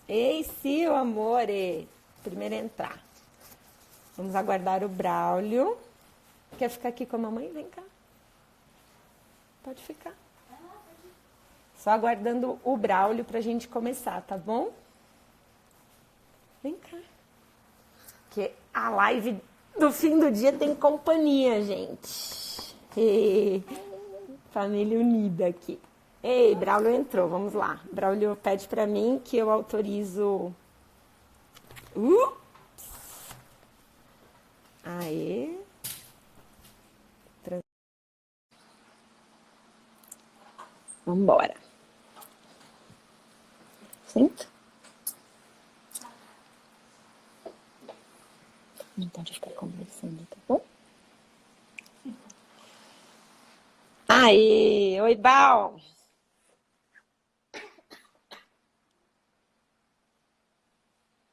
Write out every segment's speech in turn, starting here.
Ei, Sil, amore. Primeiro entrar. Vamos aguardar o Braulio. Quer ficar aqui com a mamãe? Vem cá. Pode ficar. Só aguardando o Braulio pra gente começar, tá bom? Vem cá. Que a live do fim do dia tem companhia, gente. E... família unida aqui. Ei, Braulio entrou, vamos lá. Braulio pede pra mim que eu autorizo... Aê. Vambora. Senta. Não pode ficar conversando, tá bom? Aí, oi, Bal.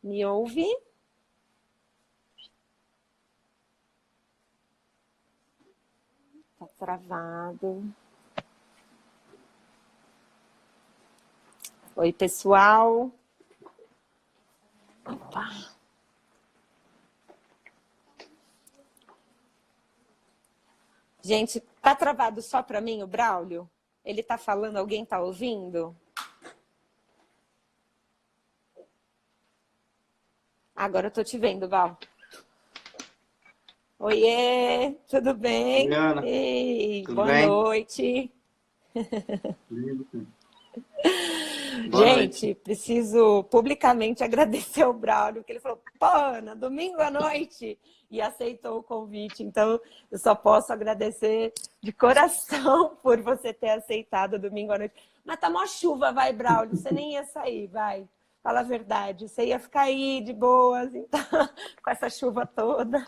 Me ouve? Tá travado. Oi, pessoal. Opa. Gente, tá travado só pra mim o Braulio? Ele tá falando, alguém tá ouvindo? Agora eu tô te vendo, Val. Oiê, tudo bem? Oi, Ana. Ei, Tudo boa bem? noite. Boa Gente, noite. preciso publicamente agradecer ao Braulio, que ele falou, pô, Ana, domingo à noite, e aceitou o convite. Então, eu só posso agradecer de coração por você ter aceitado domingo à noite. Mas tá mó chuva, vai, Braulio, você nem ia sair, vai. Fala a verdade, você ia ficar aí de boas, então, com essa chuva toda.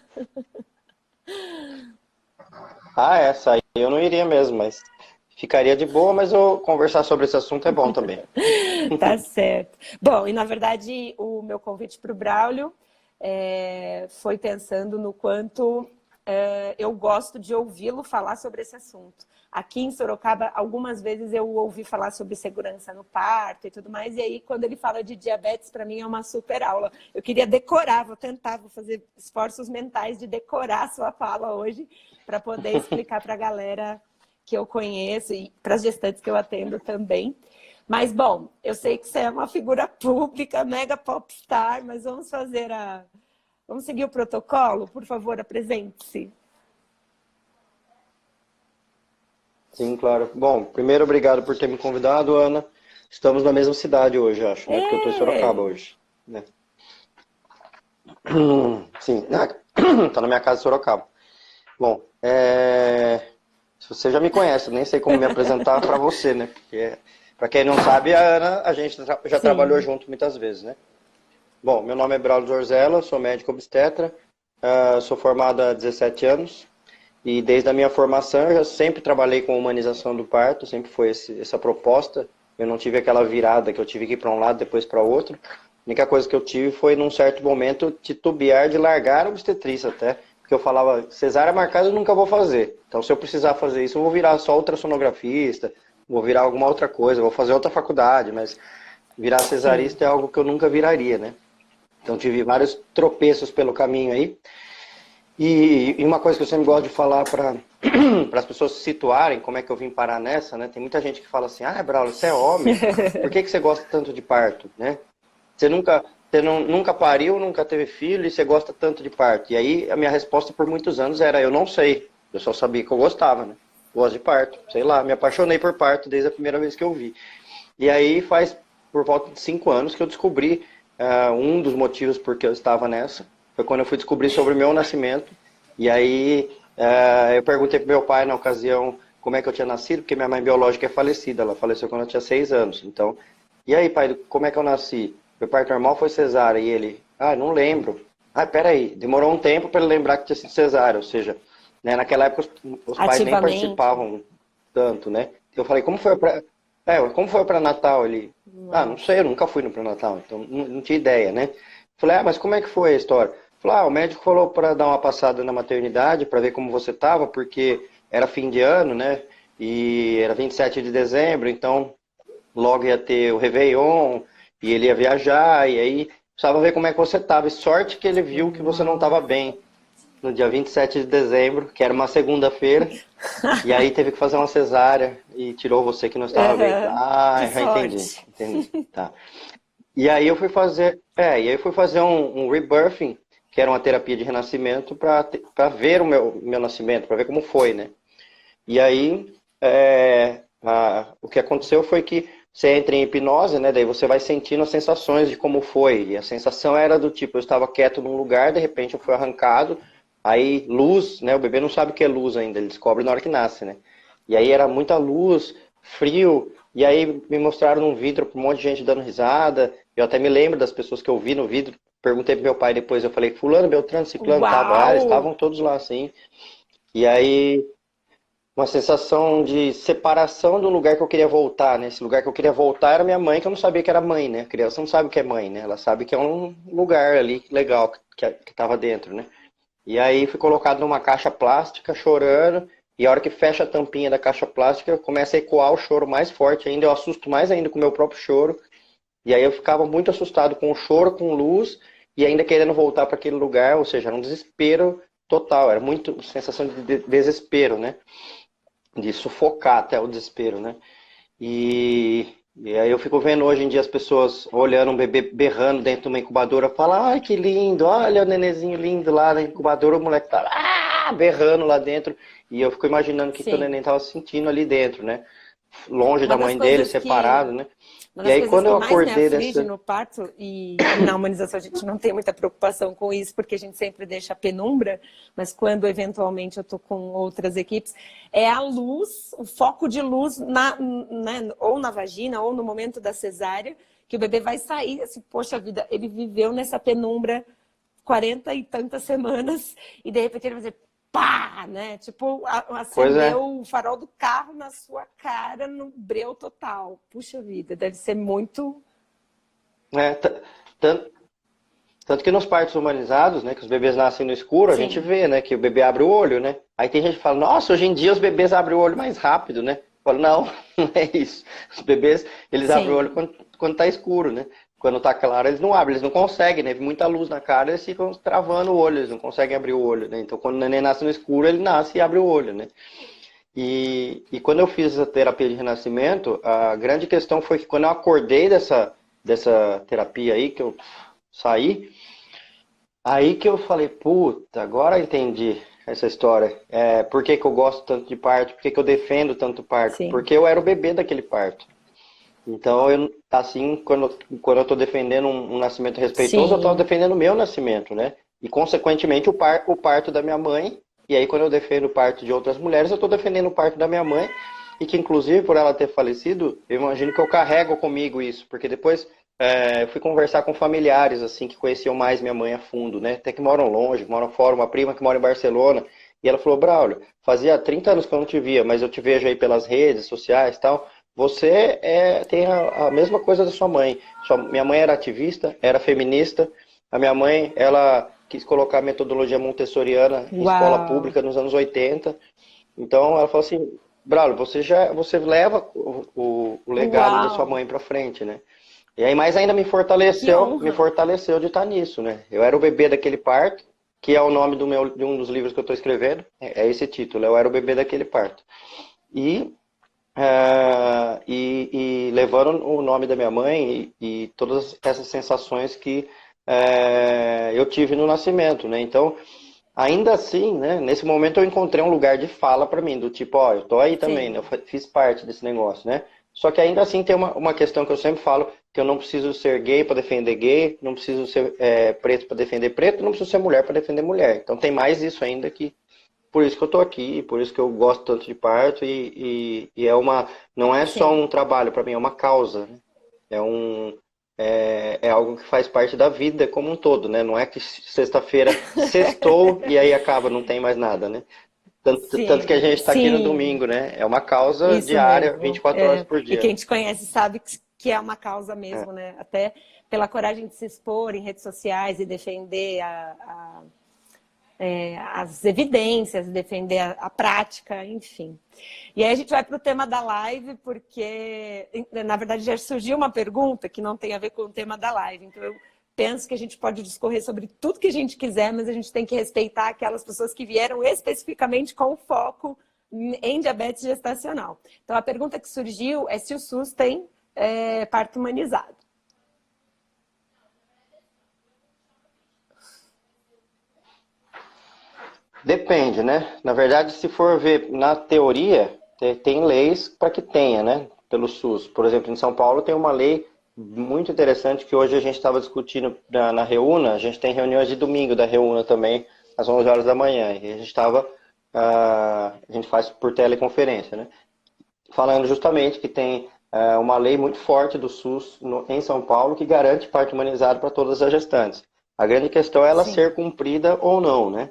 Ah, essa aí eu não iria mesmo, mas ficaria de boa, mas eu conversar sobre esse assunto é bom também. Tá certo. Bom, e na verdade o meu convite para o Braulio foi pensando no quanto eu gosto de ouvi-lo falar sobre esse assunto. Aqui em Sorocaba, algumas vezes eu ouvi falar sobre segurança no parto e tudo mais, e aí quando ele fala de diabetes, para mim é uma super aula. Eu queria decorar, vou fazer esforços mentais de decorar a sua fala hoje, para poder explicar para a galera que eu conheço e para as gestantes que eu atendo também. Mas, bom, eu sei que você é uma figura pública, mega popstar, mas vamos fazer a... Vamos seguir o protocolo? Por favor, apresente-se. Sim, claro. Bom, primeiro, obrigado por ter me convidado, Ana. Estamos na mesma cidade hoje, acho, né? Porque eu estou em Sorocaba É, hoje, né? Sim, tá na minha casa em Sorocaba. Bom, se você já me conhece, eu nem sei como me apresentar para você, né? Porque, para quem não sabe, a Ana, a gente já trabalhou sim. junto muitas vezes, né? Bom, meu nome é Braulio Zorzella, sou médico obstetra, sou formado há 17 anos e desde a minha formação eu já sempre trabalhei com humanização do parto, sempre foi essa proposta. Eu não tive aquela virada que eu tive que ir para um lado depois para outro. A única coisa que eu tive foi num certo momento titubear de largar a obstetrícia até, porque eu falava, cesárea marcada eu nunca vou fazer. Então se eu precisar fazer isso eu vou virar só ultrassonografista, vou virar alguma outra coisa, vou fazer outra faculdade, mas virar Sim. cesarista é algo que eu nunca viraria, né? Então tive vários tropeços pelo caminho aí. E uma coisa que eu sempre gosto de falar para as pessoas se situarem, como é que eu vim parar nessa, né? Tem muita gente que fala assim, ah, Braulio, você é homem, por que você gosta tanto de parto, né? Nunca pariu, nunca teve filho e você gosta tanto de parto. E aí a minha resposta por muitos anos era, eu não sei, eu só sabia que eu gostava, né? Gosto de parto, sei lá, me apaixonei por parto desde a primeira vez que eu vi. E aí faz por volta de 5 anos que eu descobri um dos motivos por que eu estava nessa. Foi quando eu fui descobrir sobre o meu nascimento. E aí eu perguntei pro meu pai na ocasião como é que eu tinha nascido, porque minha mãe biológica é falecida, ela faleceu quando eu tinha 6 anos. Então, e aí pai, como é que eu nasci? Meu parto normal foi cesárea. E ele, não lembro. Peraí, demorou um tempo para ele lembrar que tinha sido cesárea, ou seja, né, naquela época os pais nem Ativamente. participavam tanto, né? Eu falei, como foi o pré-natal? Ele, não Nossa. sei, eu nunca fui no pré-natal, então não tinha ideia, né? Falei, mas como é que foi a história? Falei, o médico falou para dar uma passada na maternidade para ver como você tava, porque era fim de ano, né? E era 27 de dezembro, então logo ia ter o Réveillon, e ele ia viajar, e aí precisava ver como é que você estava. E sorte que ele viu que você não estava bem no dia 27 de dezembro, que era uma segunda-feira, e aí teve que fazer uma cesárea e tirou você que não estava bem. Aham. Ah, Que já entendi, sorte. entendi. Tá. E aí eu fui fazer, um rebirthing, que era uma terapia de renascimento para ver o meu nascimento, para ver como foi, né? E aí o que aconteceu foi que você entra em hipnose, né? Daí você vai sentindo as sensações de como foi. E a sensação era do tipo, eu estava quieto num lugar, de repente eu fui arrancado, aí luz, né? O bebê não sabe o que é luz ainda, ele descobre na hora que nasce, né? E aí era muita luz, frio, e aí me mostraram num vidro pra um monte de gente dando risada. Eu até me lembro das pessoas que eu vi no vidro. Perguntei pro meu pai depois, eu falei, fulano, Beltrano, Ciclano, tava, eles Uau! estavam todos lá, assim. E aí uma sensação de separação do lugar que eu queria voltar, né? Esse lugar que eu queria voltar era minha mãe, que eu não sabia que era mãe, né? A criança não sabe o que é mãe, né? Ela sabe que é um lugar ali legal que tava dentro, né? E aí fui colocado numa caixa plástica, chorando, e a hora que fecha a tampinha da caixa plástica, começa a ecoar o choro mais forte ainda, eu assusto mais ainda com o meu próprio choro, e aí eu ficava muito assustado com o choro, com luz, e ainda querendo voltar para aquele lugar, ou seja, era um desespero total, era muito sensação de desespero, né? De sufocar até o desespero, né? E aí eu fico vendo hoje em dia as pessoas olhando um bebê berrando dentro de uma incubadora, falam, ai que lindo, olha o nenenzinho lindo lá na incubadora, o moleque tá berrando lá dentro, e eu fico imaginando o que o Sim. neném tava sentindo ali dentro, né? Longe Uma da das mãe dele, coisas separado, que né? Uma E das aí coisas quando que eu mais me acordei aflige dessa... no parto, e na humanização a gente não tem muita preocupação com isso, porque a gente sempre deixa a penumbra, mas quando eventualmente eu estou com outras equipes, é a luz, o foco de luz, né, ou na vagina, ou no momento da cesárea, que o bebê vai sair, assim, poxa vida, ele viveu nessa penumbra 40 e tantas semanas, e de repente ele vai dizer, pá, né? Tipo, Pois é, acendeu o farol do carro na sua cara no breu total. Puxa vida, deve ser muito. né? Tanto, tanto que nos partos humanizados, né, que os bebês nascem no escuro, a gente Sim, vê, né, que o bebê abre o olho, né? Aí tem gente que fala, nossa, hoje em dia os bebês abrem o olho mais rápido, né? Eu falo, não, não é isso. Os bebês, eles abrem o olho sim. quando tá escuro, né? Quando tá claro, eles não abrem, eles não conseguem, né? Muita luz na cara, eles ficam travando o olho, eles não conseguem abrir o olho, né? Então, quando o neném nasce no escuro, ele nasce e abre o olho, né? E quando eu fiz essa terapia de renascimento, a grande questão foi que quando eu acordei dessa terapia aí, que eu saí, aí que eu falei, puta, agora eu entendi essa história. Por que que eu gosto tanto de parto? Por que que eu defendo tanto parto? Sim, Porque eu era o bebê daquele parto. Então, assim, quando eu estou defendendo um nascimento respeitoso, eu estou sim, defendendo o meu nascimento, né? E, consequentemente, o parto da minha mãe. E aí, quando eu defendo o parto de outras mulheres, eu estou defendendo o parto da minha mãe. E que, inclusive, por ela ter falecido, eu imagino que eu carrego comigo isso. Porque depois eu fui conversar com familiares, assim, que conheciam mais minha mãe a fundo, né? Até que moram longe, moram fora. Uma prima que mora em Barcelona. E ela falou, Braulio, fazia 30 anos que eu não te via, mas eu te vejo aí pelas redes sociais e tal. Você tem a mesma coisa da sua mãe. Minha mãe era ativista, era feminista. A minha mãe, ela quis colocar a metodologia montessoriana em escola uau, pública nos anos 80. Então, ela falou assim, Braulio, você leva o legado da sua uau, mãe para frente, né? E aí, mais ainda que me honra. fortaleceu de estar nisso, né? Eu era o bebê daquele parto, que é o nome de um dos livros que eu estou escrevendo. É esse título, eu era o bebê daquele parto. E e levando o nome da minha mãe e todas essas sensações que eu tive no nascimento, né? Então, ainda assim, né? Nesse momento eu encontrei um lugar de fala para mim, do tipo, ó, eu tô aí também, né? Eu Sim, fiz parte desse negócio, né? Só que ainda assim tem uma questão que eu sempre falo, que eu não preciso ser gay para defender gay, não preciso ser preto para defender preto, não preciso ser mulher para defender mulher. Então tem mais isso ainda que por isso que eu tô aqui, por isso que eu gosto tanto de parto e não é só sim. um trabalho para mim, é uma causa, né? É algo que faz parte da vida como um todo, né? Não é que sexta-feira sextou e aí acaba, não tem mais nada, né? Tanto que a Sim, gente está aqui no sim, domingo, né? É uma causa isso diária, mesmo. 24 horas É. por E dia, quem né? te conhece sabe que é uma causa É, mesmo, né? Até pela coragem de se expor em redes sociais e defender as evidências, defender a prática, enfim. E aí a gente vai para o tema da live, porque, na verdade, já surgiu uma pergunta que não tem a ver com o tema da live. Então, eu penso que a gente pode discorrer sobre tudo que a gente quiser, mas a gente tem que respeitar aquelas pessoas que vieram especificamente com foco em diabetes gestacional. Então, a pergunta que surgiu é se o SUS tem parto humanizado. Depende, né? Na verdade, se for ver na teoria, tem leis para que tenha, né? Pelo SUS. Por exemplo, em São Paulo tem uma lei muito interessante que hoje a gente estava discutindo na Reúna. A gente tem reuniões de domingo da Reúna também, às 11 horas da manhã. E a gente faz por teleconferência, né? Falando justamente que tem uma lei muito forte do SUS em São Paulo que garante parto humanizado para todas as gestantes. A grande questão é ela Sim. ser cumprida ou não, né?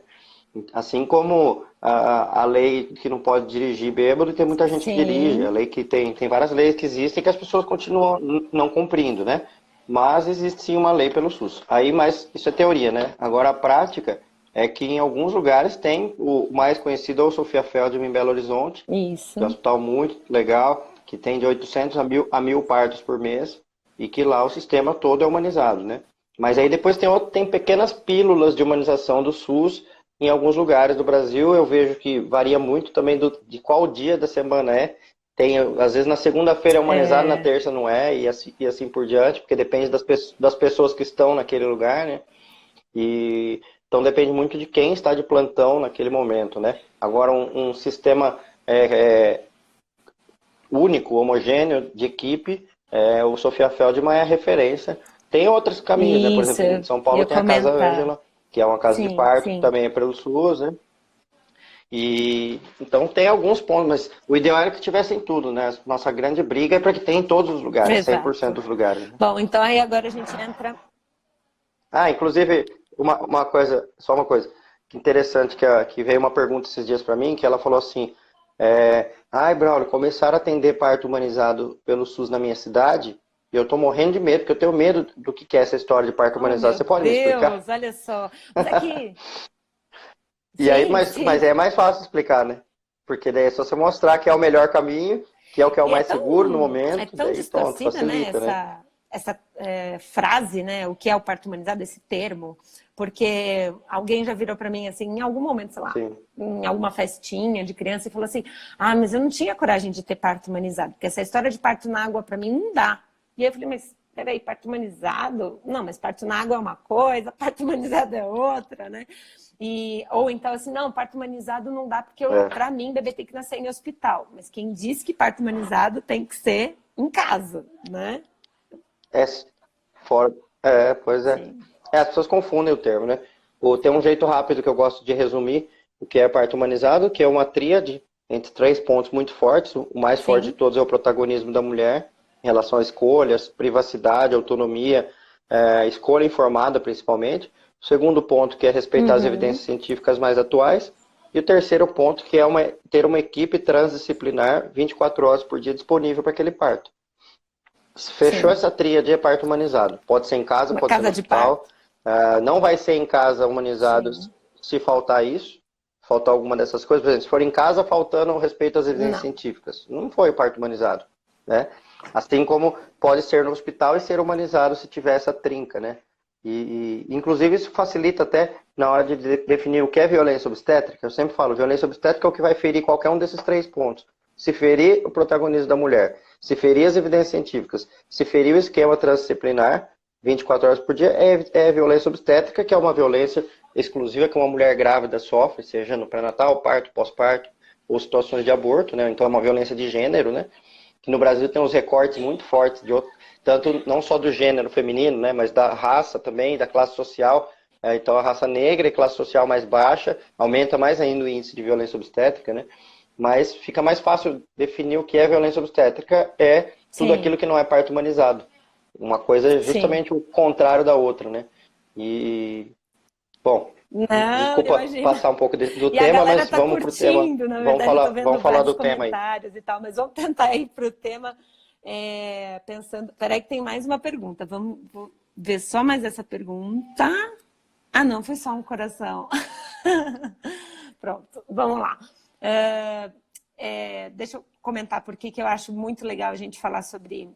Assim como a lei que não pode dirigir bêbado, tem muita gente que dirige. A Sim. lei que tem várias leis que existem que as pessoas continuam não cumprindo, né? Mas existe sim uma lei pelo SUS. Aí, mas isso é teoria, né? Agora a prática é que em alguns lugares tem o mais conhecido é o Sofia Feldman em Belo Horizonte, que é um Isso. hospital muito legal, que tem de 800 a 1.000 partos por mês e que lá o sistema todo é humanizado, né? Mas aí depois tem pequenas pílulas de humanização do SUS em alguns lugares do Brasil. Eu vejo que varia muito também de qual dia da semana é. Tem, às vezes na segunda-feira é humanizado, na terça não é, e assim por diante, porque depende das pessoas que estão naquele lugar, né? Então depende muito de quem está de plantão naquele momento, né? Agora um sistema único, homogêneo, de equipe, o Sofia Feldman é a referência. Tem outros caminhos, né? Por Isso, exemplo, em São Paulo ia tem a Casa comentar. Ângela, que é uma casa de Sim, parto, que sim. também é pelo SUS, né? E então tem alguns pontos, mas o ideal era que tivessem tudo, né? Nossa grande briga é para que tenha em todos os lugares, 100% Exato. dos lugares, né? Bom, então aí agora a gente entra. Ah, inclusive, uma coisa, só uma coisa que interessante, que veio uma pergunta esses dias para mim, que ela falou assim, ai, Braulio, começaram a atender parto humanizado pelo SUS na minha cidade, e eu tô morrendo de medo, porque eu tenho medo do que é essa história de parto Oh, humanizado. meu Você pode me explicar? Deus, olha só. Mas aqui, E aí, sim, mas sim. é mais fácil explicar, né? Porque daí é só você mostrar que é o melhor caminho, que é o E mais seguro no é momento, tão daí pronto, distorcida, né, facilita, né? essa frase, né, o que é o parto humanizado, esse termo, porque alguém já virou para mim assim, em algum momento, sei lá, Sim. em alguma festinha de criança, e falou assim, ah, mas eu não tinha coragem de ter parto humanizado, porque essa história de parto na água para mim não dá. E aí eu falei, mas peraí, parto humanizado? Não, mas parto na água é uma coisa, parto humanizado é outra, né? Ou então assim, não, parto humanizado não dá porque É. para mim bebê tem que nascer em hospital. Mas quem diz que parto humanizado tem que ser em casa, né? É fora. Pois é. Sim. As pessoas confundem o termo, né? Tem um jeito rápido que eu gosto de resumir o que é parto humanizado, que é uma tríade entre três pontos muito fortes. O mais forte de Sim. todos é o protagonismo da mulher em relação a escolhas, privacidade, autonomia, escolha informada principalmente. O segundo ponto, que é respeitar as Uhum. evidências científicas mais atuais. E o terceiro ponto, que é ter uma equipe transdisciplinar 24 horas por dia disponível para aquele parto. Fechou Sim. essa tríade de parto humanizado. Pode ser em casa, Uma pode ser no casa de parto. hospital. Não vai ser em casa humanizado Sim. se faltar isso, faltar alguma dessas coisas. Por exemplo, se for em casa, faltando o respeito às evidências Não. científicas. Não foi o parto humanizado, né? Assim como pode ser no hospital e ser humanizado se tiver essa trinca, né? Inclusive, isso facilita até na hora de definir o que é violência obstétrica. Eu sempre falo, violência obstétrica é o que vai ferir qualquer um desses três pontos. Se ferir o protagonismo da mulher, se ferir as evidências científicas, se ferir o esquema transdisciplinar, 24 horas por dia, é violência obstétrica, que é uma violência exclusiva que uma mulher grávida sofre, seja no pré-natal, parto, pós-parto, ou situações de aborto, né? Então é uma violência de gênero, né? Que no Brasil tem uns recortes muito fortes, tanto não só do gênero feminino, né? Mas da raça também, da classe social. Então a raça negra e classe social mais baixa aumenta mais ainda o índice de violência obstétrica, né? Mas fica mais fácil definir o que é violência obstétrica, é tudo Sim. aquilo que não é parto humanizado. Uma coisa é Sim. justamente o contrário da outra, né? E, bom, Não, desculpa imagina. passar um pouco do E a tema, galera mas tá vamos pro tema. curtindo, na verdade, eu tô vendo Vamos falar vários do tema aí. comentários e tal, mas vamos tentar ir pro tema pensando. Peraí, que tem mais uma pergunta. Vou ver só mais essa pergunta. Ah, não, foi só um coração. Pronto, vamos lá. Deixa eu comentar por que eu acho muito legal a gente falar sobre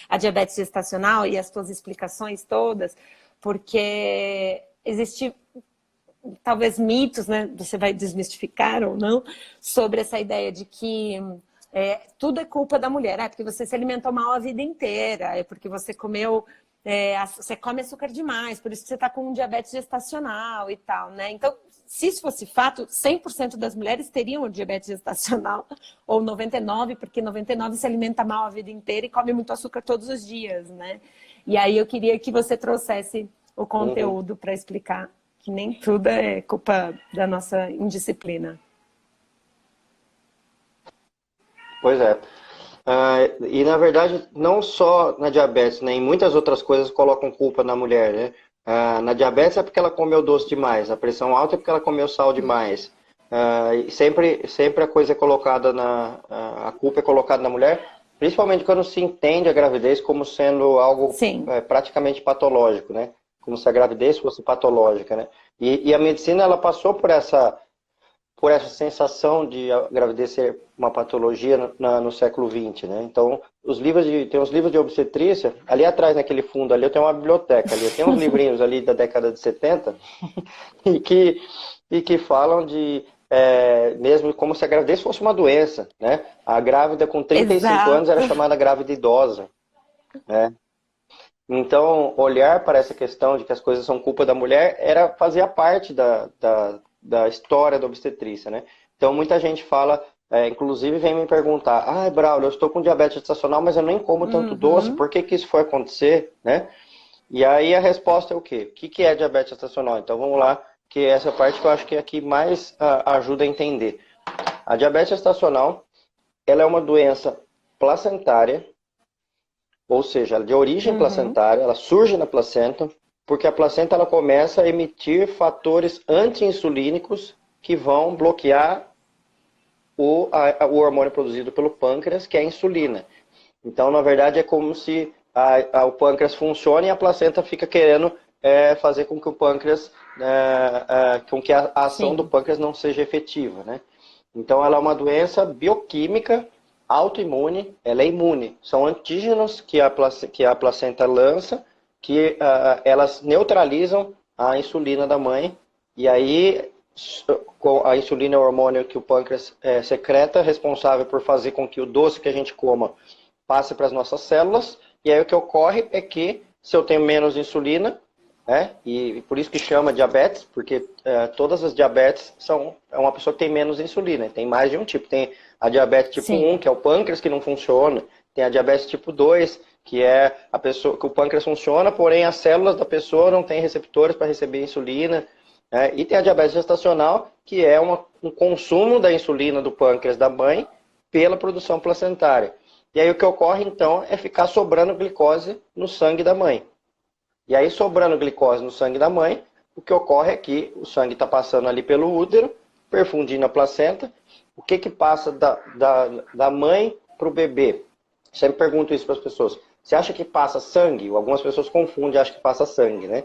a diabetes gestacional e as suas explicações todas, porque existe talvez mitos, né? Você vai desmistificar ou não, sobre essa ideia de que tudo é culpa da mulher, porque você se alimentou mal a vida inteira, é porque você comeu, você come açúcar demais, por isso que você está com um diabetes gestacional e tal, né? Então, se isso fosse fato, 100% das mulheres teriam diabetes gestacional, ou 99%, porque 99% se alimenta mal a vida inteira e come muito açúcar todos os dias, né? E aí eu queria que você trouxesse o conteúdo para explicar que nem tudo é culpa da nossa indisciplina. Pois é. E na verdade, não só na diabetes, né? Em muitas outras coisas colocam culpa na mulher, né? Na diabetes é porque ela comeu doce demais, a pressão alta é porque ela comeu sal demais. E sempre a coisa é colocada a culpa é colocada na mulher, principalmente quando se entende a gravidez como sendo algo praticamente patológico, né? Como se a gravidez fosse patológica, né? E a medicina, ela passou por essa sensação de a gravidez ser uma patologia no século XX, né? Então, tem uns livros de obstetrícia, ali atrás, naquele fundo ali, eu tenho uma biblioteca ali, tem uns livrinhos ali da década de 70 e que falam de mesmo como se a gravidez fosse uma doença, né? A grávida com 35 anos era chamada grávida idosa, né? Então, olhar para essa questão de que as coisas são culpa da mulher fazia parte da história da obstetrícia, né? Então, muita gente fala, inclusive vem me perguntar, Braulio, eu estou com diabetes gestacional, mas eu nem como tanto doce, por que isso foi acontecer, né? E aí a resposta é o quê? O que é diabetes gestacional? Então, vamos lá, que é essa parte que eu acho que é a que mais ajuda a entender. A diabetes gestacional, ela é uma doença placentária, ou seja, ela é de origem placentária, ela surge na placenta, porque a placenta ela começa a emitir fatores anti-insulínicos que vão bloquear o hormônio produzido pelo pâncreas, que é a insulina. Então, na verdade, é como se o pâncreas funcione e a placenta fica querendo fazer com que o pâncreas, com que a ação do pâncreas não seja efetiva, né? Então, ela é uma doença bioquímica autoimune, ela é imune. São antígenos que a placenta lança, que elas neutralizam a insulina da mãe, e aí a insulina é o hormônio que o pâncreas secreta, responsável por fazer com que o doce que a gente coma passe para as nossas células, e aí o que ocorre é que se eu tenho menos insulina, e por isso que chama diabetes, porque todas as diabetes é uma pessoa que tem menos insulina, tem mais de um tipo. Tem a diabetes tipo 1, que é o pâncreas que não funciona, tem a diabetes tipo 2, que é a pessoa que o pâncreas funciona, porém as células da pessoa não têm receptores para receber insulina, e tem a diabetes gestacional, que é um consumo da insulina do pâncreas da mãe pela produção placentária. E aí o que ocorre então é ficar sobrando glicose no sangue da mãe. E aí, sobrando glicose no sangue da mãe, o que ocorre é que o sangue está passando ali pelo útero, perfundindo a placenta. O que passa da mãe para o bebê? Sempre pergunto isso para as pessoas. Você acha que passa sangue? Algumas pessoas confundem e acham que passa sangue, né?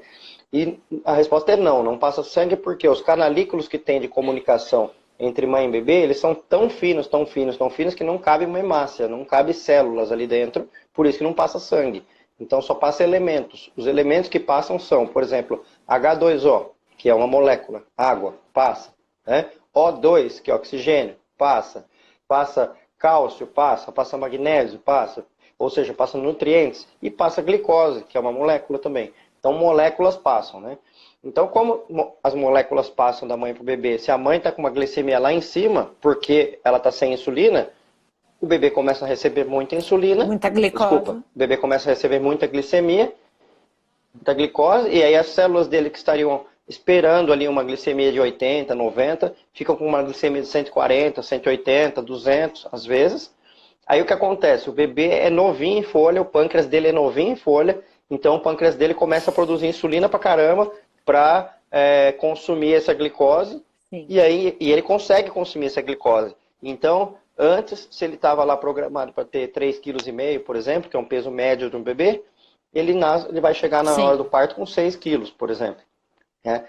E a resposta é não, não passa sangue porque os canalículos que tem de comunicação entre mãe e bebê, eles são tão finos, tão finos, tão finos que não cabe uma hemácia, não cabe células ali dentro, por isso que não passa sangue. Então só passa elementos. Os elementos que passam são, por exemplo, H2O, que é uma molécula, água, passa. Né? O2, que é oxigênio, passa. Passa cálcio, passa magnésio, passa. Ou seja, passa nutrientes. E passa glicose, que é uma molécula também. Então moléculas passam, né? Então como as moléculas passam da mãe para o bebê, se a mãe está com uma glicemia lá em cima, porque ela está sem insulina, o bebê começa a receber muita insulina. Muita glicose. Desculpa, o bebê começa a receber muita glicemia, muita glicose, e aí as células dele que estariam esperando ali uma glicemia de 80, 90, ficam com uma glicemia de 140, 180, 200 às vezes. Aí o que acontece? O bebê é novinho em folha, o pâncreas dele é novinho em folha, então o pâncreas dele começa a produzir insulina pra caramba para consumir essa glicose, e ele consegue consumir essa glicose. Então, antes, se ele estava lá programado para ter 3,5 kg, por exemplo, que é um peso médio de um bebê, ele vai chegar na hora do parto com 6 quilos, por exemplo. né?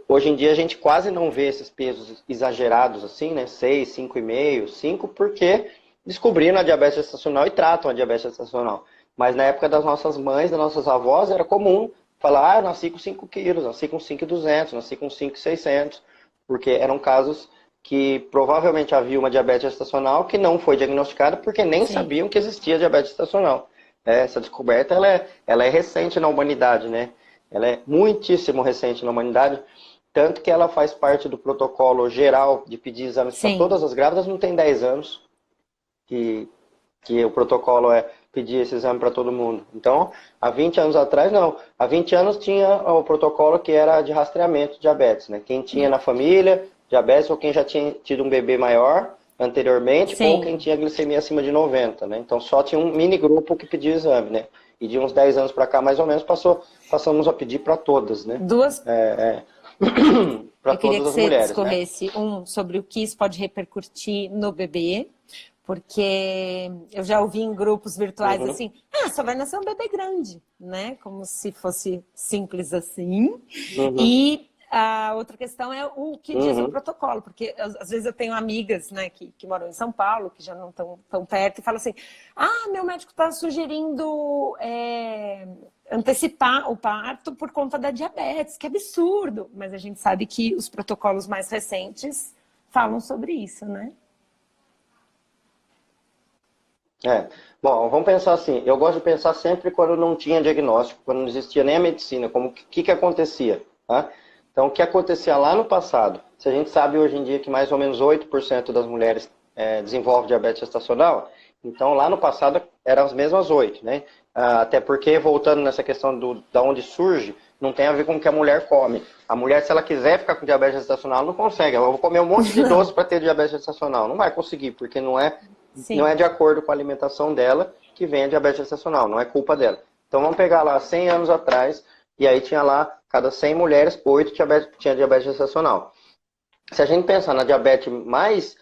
Hoje em dia a gente quase não vê esses pesos exagerados assim, né? 6, 5,5, 5, porque descobriram a diabetes gestacional e tratam a diabetes gestacional. Mas na época das nossas mães, das nossas avós, era comum falar, ah, eu nasci com 5 quilos, nasci com 5,200, nasci com 5,600, porque eram casos que provavelmente havia uma diabetes gestacional que não foi diagnosticada porque nem Sim. sabiam que existia diabetes gestacional. Essa descoberta ela é recente na humanidade, né? Ela é muitíssimo recente na humanidade, tanto que ela faz parte do protocolo geral de pedir exames para Sim. todas as grávidas, não tem 10 anos que, que o protocolo é pedir esse exame para todo mundo. Então, há 20 anos atrás, não. Há 20 anos tinha o protocolo que era de rastreamento de diabetes, né? Quem tinha na família diabetes ou quem já tinha tido um bebê maior anteriormente ou quem Sim. tinha glicemia acima de 90, né? Então, só tinha um mini grupo que pedia exame, né? E de uns 10 anos para cá, mais ou menos, passamos a pedir para todas, né? Duas. Para Eu queria todas que as você mulheres, né? discorresse sobre o que isso pode repercutir no bebê, porque eu já ouvi em grupos virtuais Uhum, assim, ah, só vai nascer um bebê grande, né? Como se fosse simples assim. uhum, E a outra questão é o que diz o uhum. protocolo, porque às vezes eu tenho amigas, né, que moram em São Paulo, que já não estão tão perto, e falam assim, ah, meu médico está sugerindo antecipar o parto por conta da diabetes, que absurdo. Mas a gente sabe que os protocolos mais recentes falam sobre isso, né? É. Bom, vamos pensar assim. Eu gosto de pensar sempre quando não tinha diagnóstico, quando não existia nem a medicina, como que acontecia, tá? Então, o que acontecia lá no passado? Se a gente sabe hoje em dia que mais ou menos 8% das mulheres desenvolve diabetes gestacional, então lá no passado eram as mesmas 8, né? Até porque, voltando nessa questão da onde surge, não tem a ver com o que a mulher come. A mulher, se ela quiser ficar com diabetes gestacional, não consegue. Ela vai comer um monte de doce Não, para ter diabetes gestacional. Não vai conseguir, porque não é sim. de acordo com a alimentação dela que vem a diabetes gestacional, não é culpa dela. Então vamos pegar lá 100 anos atrás, e aí tinha lá, cada 100 mulheres, 8 tinha diabetes gestacional. Se a gente pensar na diabetes mais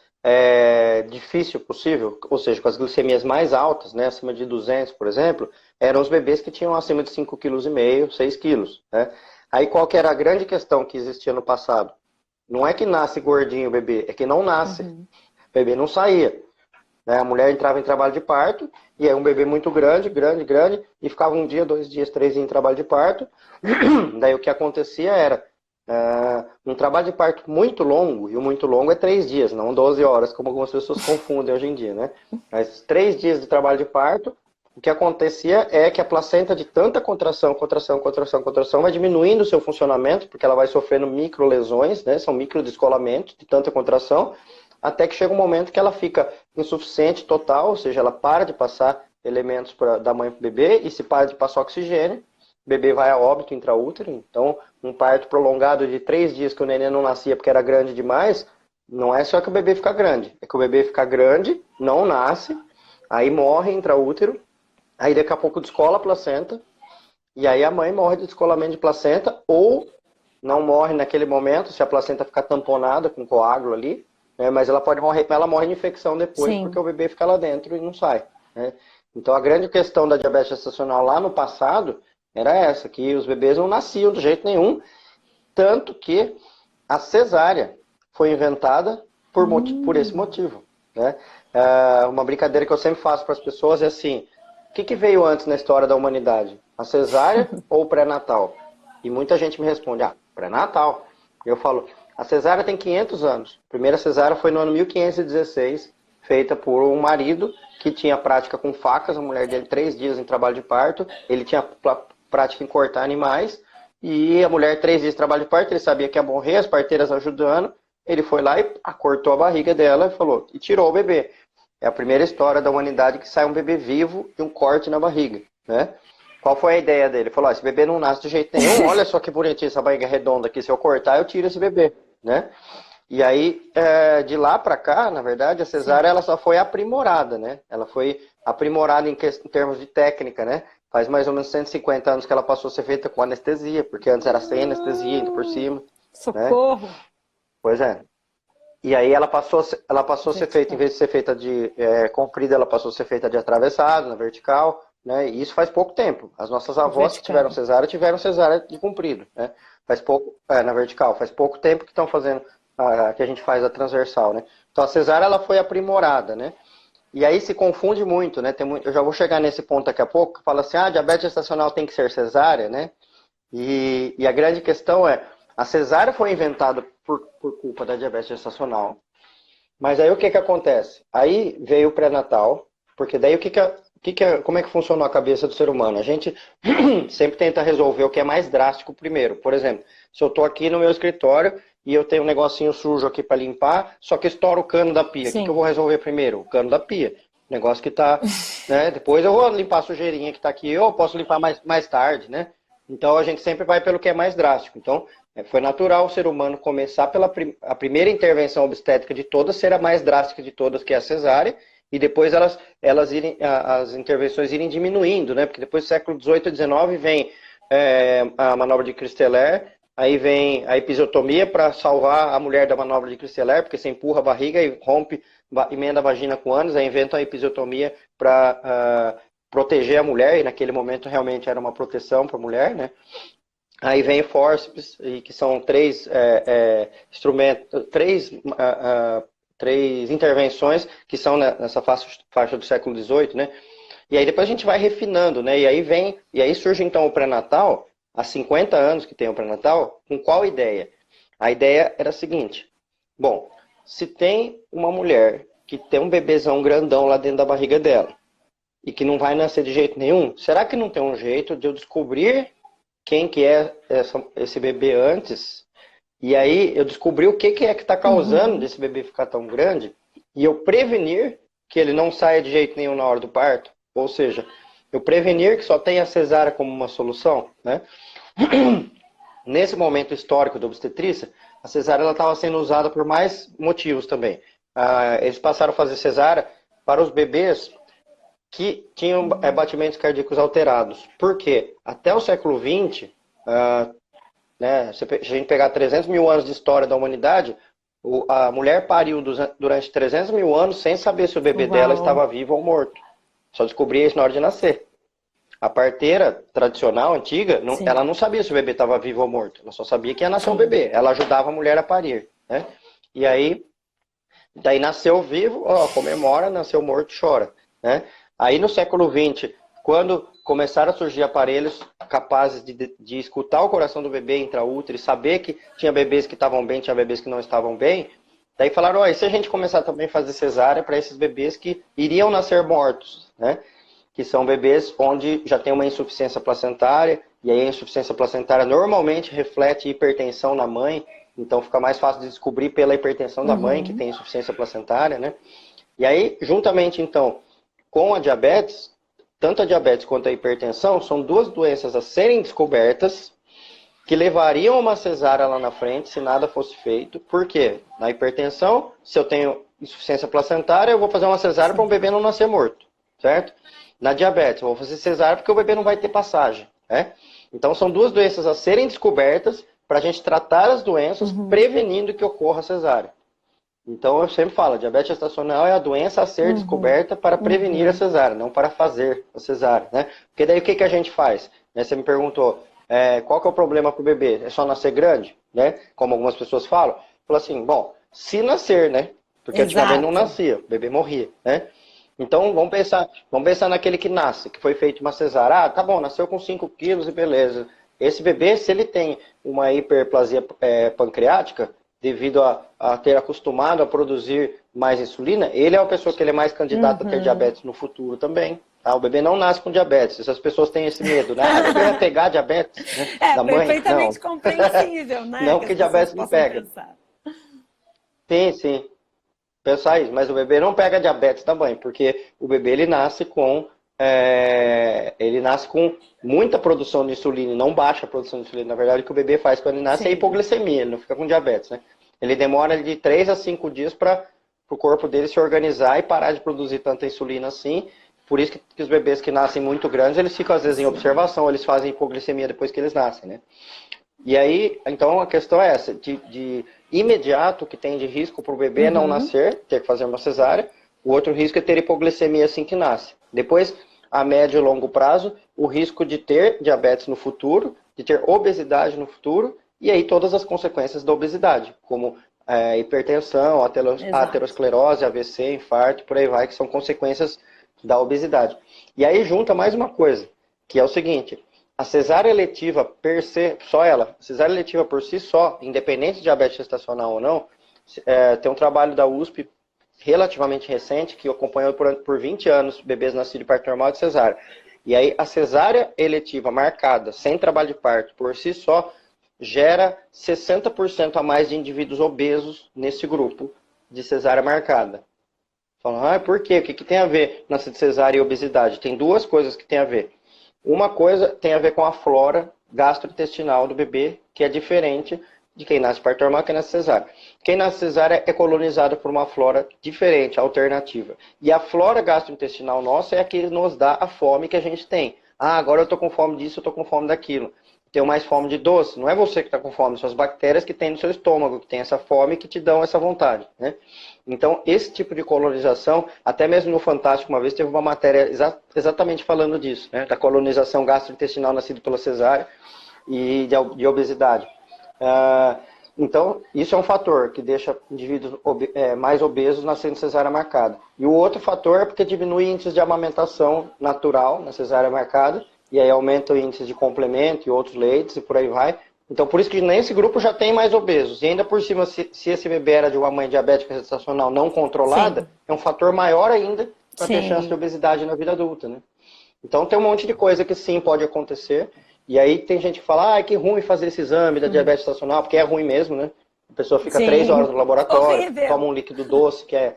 difícil possível, ou seja, com as glicemias mais altas, né, acima de 200, por exemplo, eram os bebês que tinham acima de 5,5 kg, 6 quilos. Né? Aí qual que era a grande questão que existia no passado? Não é que nasce gordinho o bebê, é que não nasce. O Uhum. bebê não saía. Né? A mulher entrava em trabalho de parto, e aí um bebê muito grande, grande, grande, e ficava um dia, 2 dias, 3 dias em trabalho de parto. Daí o que acontecia era um trabalho de parto muito longo, e o muito longo é 3 dias, não 12 horas, como algumas pessoas confundem hoje em dia, né? Mas 3 dias de trabalho de parto, o que acontecia é que a placenta, de tanta contração, contração, contração, contração, vai diminuindo o seu funcionamento, porque ela vai sofrendo micro lesões, né? São micro descolamentos de tanta contração, até que chega um momento que ela fica insuficiente total, ou seja, ela para de passar elementos da mãe para o bebê, e se para de passar oxigênio, o bebê vai a óbito intraútero. Então, um parto prolongado de 3 dias que o neném não nascia porque era grande demais, não é só que o bebê fica grande, é que o bebê fica grande, não nasce, aí morre intraútero, aí daqui a pouco descola a placenta, e aí a mãe morre de descolamento de placenta, ou não morre naquele momento, se a placenta ficar tamponada com coágulo ali, né, mas ela pode morrer, ela morre de infecção depois, porque Sim. o bebê fica lá dentro e não sai. Né? Então a grande questão da diabetes gestacional lá no passado era essa, que os bebês não nasciam de jeito nenhum, tanto que a cesárea foi inventada por esse Hum. motivo. Né? Uma brincadeira que eu sempre faço para as pessoas é assim, o que veio antes na história da humanidade? A cesárea ou o pré-natal? E muita gente me responde, pré-natal. Eu falo, a cesárea tem 500 anos. A primeira cesárea foi no ano 1516, feita por um marido que tinha prática com facas, a mulher dele 3 dias em trabalho de parto, ele tinha prática em cortar animais, e a mulher 3 dias de trabalho de parto, ele sabia que ia morrer, as parteiras ajudando, ele foi lá e cortou a barriga dela e falou, e tirou o bebê. É a primeira história da humanidade que sai um bebê vivo e um corte na barriga, né? Qual foi a ideia dele? Ele falou, esse bebê não nasce de jeito nenhum, olha só que bonitinho essa barriga redonda aqui, se eu cortar eu tiro esse bebê, né? E aí, de lá para cá, na verdade, a cesárea Sim. ela só foi aprimorada, né? Ela foi aprimorada em termos de técnica, né? Faz mais ou menos 150 anos que ela passou a ser feita com anestesia, porque antes era sem anestesia, indo por cima, né? Socorro. Pois é. E aí ela passou a ser feita, em Vertical. vez de ser feita de comprida, ela passou a ser feita de atravessado, na vertical, né? E isso faz pouco tempo. As nossas avós que Vertical. tiveram cesárea de comprido, né? Faz pouco, na vertical, faz pouco tempo que estão fazendo, que a gente faz a transversal, né? Então a cesárea, ela foi aprimorada, né? E aí se confunde muito, né? Eu já vou chegar nesse ponto daqui a pouco, que fala assim, diabetes gestacional tem que ser cesárea, né? E a grande questão é, a cesárea foi inventada por culpa da diabetes gestacional. Mas aí o que acontece? Aí veio o pré-natal, porque daí como é que funcionou a cabeça do ser humano? A gente sempre tenta resolver o que é mais drástico primeiro. Por exemplo, se eu estou aqui no meu escritório e eu tenho um negocinho sujo aqui para limpar, só que estoura o cano da pia. O que eu vou resolver primeiro? O cano da pia. Negócio que está, né? Depois eu vou limpar a sujeirinha que está aqui, ou eu posso limpar mais tarde, né? Então a gente sempre vai pelo que é mais drástico. Então foi natural o ser humano começar a primeira intervenção obstétrica de todas ser a mais drástica de todas, que é a cesárea, e depois as intervenções irem diminuindo, né? Porque depois do século XVIII e XIX vem a manobra de Christeler, aí vem a episiotomia para salvar a mulher da manobra de Christeler, porque você empurra a barriga e rompe, emenda a vagina com ânus, aí inventam a episiotomia para proteger a mulher, e naquele momento realmente era uma proteção para a mulher, né? Aí vem o fórceps, que são três instrumentos, três intervenções que são nessa faixa do século XVIII, né? E aí depois a gente vai refinando, né? E aí surge então o pré-natal, há 50 anos que tem o pré-natal, com qual ideia? A ideia era a seguinte: bom, se tem uma mulher que tem um bebezão grandão lá dentro da barriga dela e que não vai nascer de jeito nenhum, será que não tem um jeito de eu descobrir quem que é esse bebê antes? E aí eu descobri o que é que está causando desse bebê ficar tão grande e eu prevenir que ele não saia de jeito nenhum na hora do parto. Ou seja, eu prevenir que só tenha a cesárea como uma solução, né? Nesse momento histórico da obstetrícia, a cesárea estava sendo usada por mais motivos também. Eles passaram a fazer cesárea para os bebês que tinham batimentos cardíacos alterados. Por quê? Até o século XX, né, se a gente pegar 300 mil anos de história da humanidade, a mulher pariu durante 300 mil anos sem saber se o bebê dela estava vivo ou morto. Só descobria isso na hora de nascer. A parteira tradicional, antiga, ela não sabia se o bebê estava vivo ou morto. Ela só sabia que ia nascer um bebê. Ela ajudava a mulher a parir, né? E aí, daí nasceu vivo, comemora, nasceu morto, chora, né? Aí no século XX, quando começaram a surgir aparelhos capazes de escutar o coração do bebê intraútero e saber que tinha bebês que estavam bem, tinha bebês que não estavam bem, daí falaram, e se a gente começar também a fazer cesárea para esses bebês que iriam nascer mortos, né? Que são bebês onde já tem uma insuficiência placentária, e aí a insuficiência placentária normalmente reflete hipertensão na mãe, então fica mais fácil de descobrir pela hipertensão da mãe que tem insuficiência placentária, né? E aí, juntamente então com a diabetes, tanto a diabetes quanto a hipertensão são duas doenças a serem descobertas que levariam a uma cesárea lá na frente se nada fosse feito. Por quê? Na hipertensão, se eu tenho insuficiência placentária, eu vou fazer uma cesárea para um bebê não nascer morto, certo? Na diabetes, eu vou fazer cesárea porque o bebê não vai ter passagem, né? Então são duas doenças a serem descobertas para a gente tratar as doenças prevenindo que ocorra a cesárea. Então eu sempre falo, a diabetes gestacional é a doença a ser descoberta para prevenir a cesárea, não para fazer a cesárea, né? Porque daí o que a gente faz? Você me perguntou, qual que é o problema para o bebê? É só nascer grande, né? Como algumas pessoas falam. Falo assim, bom, se nascer, né? Porque antigamente não nascia, o bebê morria, né? Então vamos pensar naquele que nasce, que foi feito uma cesárea. Tá bom, nasceu com 5 quilos e beleza. Esse bebê, se ele tem uma hiperplasia pancreática, devido a ter acostumado a produzir mais insulina, ele é uma pessoa que ele é mais candidato a ter diabetes no futuro também. Tá? O bebê não nasce com diabetes. Essas pessoas têm esse medo, né? O bebê vai pegar diabetes, né? Da mãe. Perfeitamente compreensível, né? Não que diabetes não pega. Sim. Pensar isso. Mas o bebê não pega diabetes da mãe, porque o bebê ele nasce com muita produção de insulina, não baixa a produção de insulina. Na verdade, o que o bebê faz quando ele nasce é hipoglicemia, ele não fica com diabetes, né? Ele demora de 3 a 5 dias para o corpo dele se organizar e parar de produzir tanta insulina assim. Por isso que os bebês que nascem muito grandes, eles ficam às vezes em observação, eles fazem hipoglicemia depois que eles nascem, né? E aí, então a questão é essa, de imediato que tem de risco para o bebê não nascer, ter que fazer uma cesárea. O outro risco é ter hipoglicemia assim que nasce. Depois, a médio e longo prazo, o risco de ter diabetes no futuro, de ter obesidade no futuro e aí todas as consequências da obesidade, como hipertensão, aterosclerose, AVC, infarto, por aí vai, que são consequências da obesidade. E aí junta mais uma coisa, que é o seguinte, a cesárea eletiva per se, só ela, a cesárea eletiva por si só, independente de diabetes gestacional ou não, tem um trabalho da USP relativamente recente, que acompanhou por 20 anos bebês nascidos de parto normal e de cesárea. E aí a cesárea eletiva marcada, sem trabalho de parto, por si só, gera 60% a mais de indivíduos obesos nesse grupo de cesárea marcada. Falam, por quê? O que tem a ver nascida de cesárea e obesidade? Tem duas coisas que tem a ver. Uma coisa tem a ver com a flora gastrointestinal do bebê, que é diferente de quem nasce parto normal e quem nasce cesárea. Quem nasce cesárea é colonizado por uma flora diferente, alternativa. E a flora gastrointestinal nossa é a que nos dá a fome que a gente tem. Agora eu estou com fome disso, eu estou com fome daquilo. Tenho mais fome de doce. Não é você que está com fome, são as bactérias que tem no seu estômago, que tem essa fome, que te dão essa vontade, né? Então, esse tipo de colonização, até mesmo no Fantástico, uma vez teve uma matéria exatamente falando disso, né? Da colonização gastrointestinal nascida pela cesárea e de obesidade. Então, isso é um fator que deixa indivíduos mais obesos nascendo cesárea marcada. E o outro fator é porque diminui índices de amamentação natural na cesárea marcada, e aí aumenta o índice de complemento e outros leites e por aí vai. Então, por isso que nesse grupo já tem mais obesos. E ainda por cima, se esse bebê era de uma mãe diabética gestacional não controlada, sim, é um fator maior ainda para ter chance de obesidade na vida adulta, né? Então, tem um monte de coisa que sim pode acontecer. E aí tem gente que fala, que ruim fazer esse exame da diabetes gestacional, porque é ruim mesmo, né? A pessoa fica 3 horas no laboratório, toma um líquido doce que é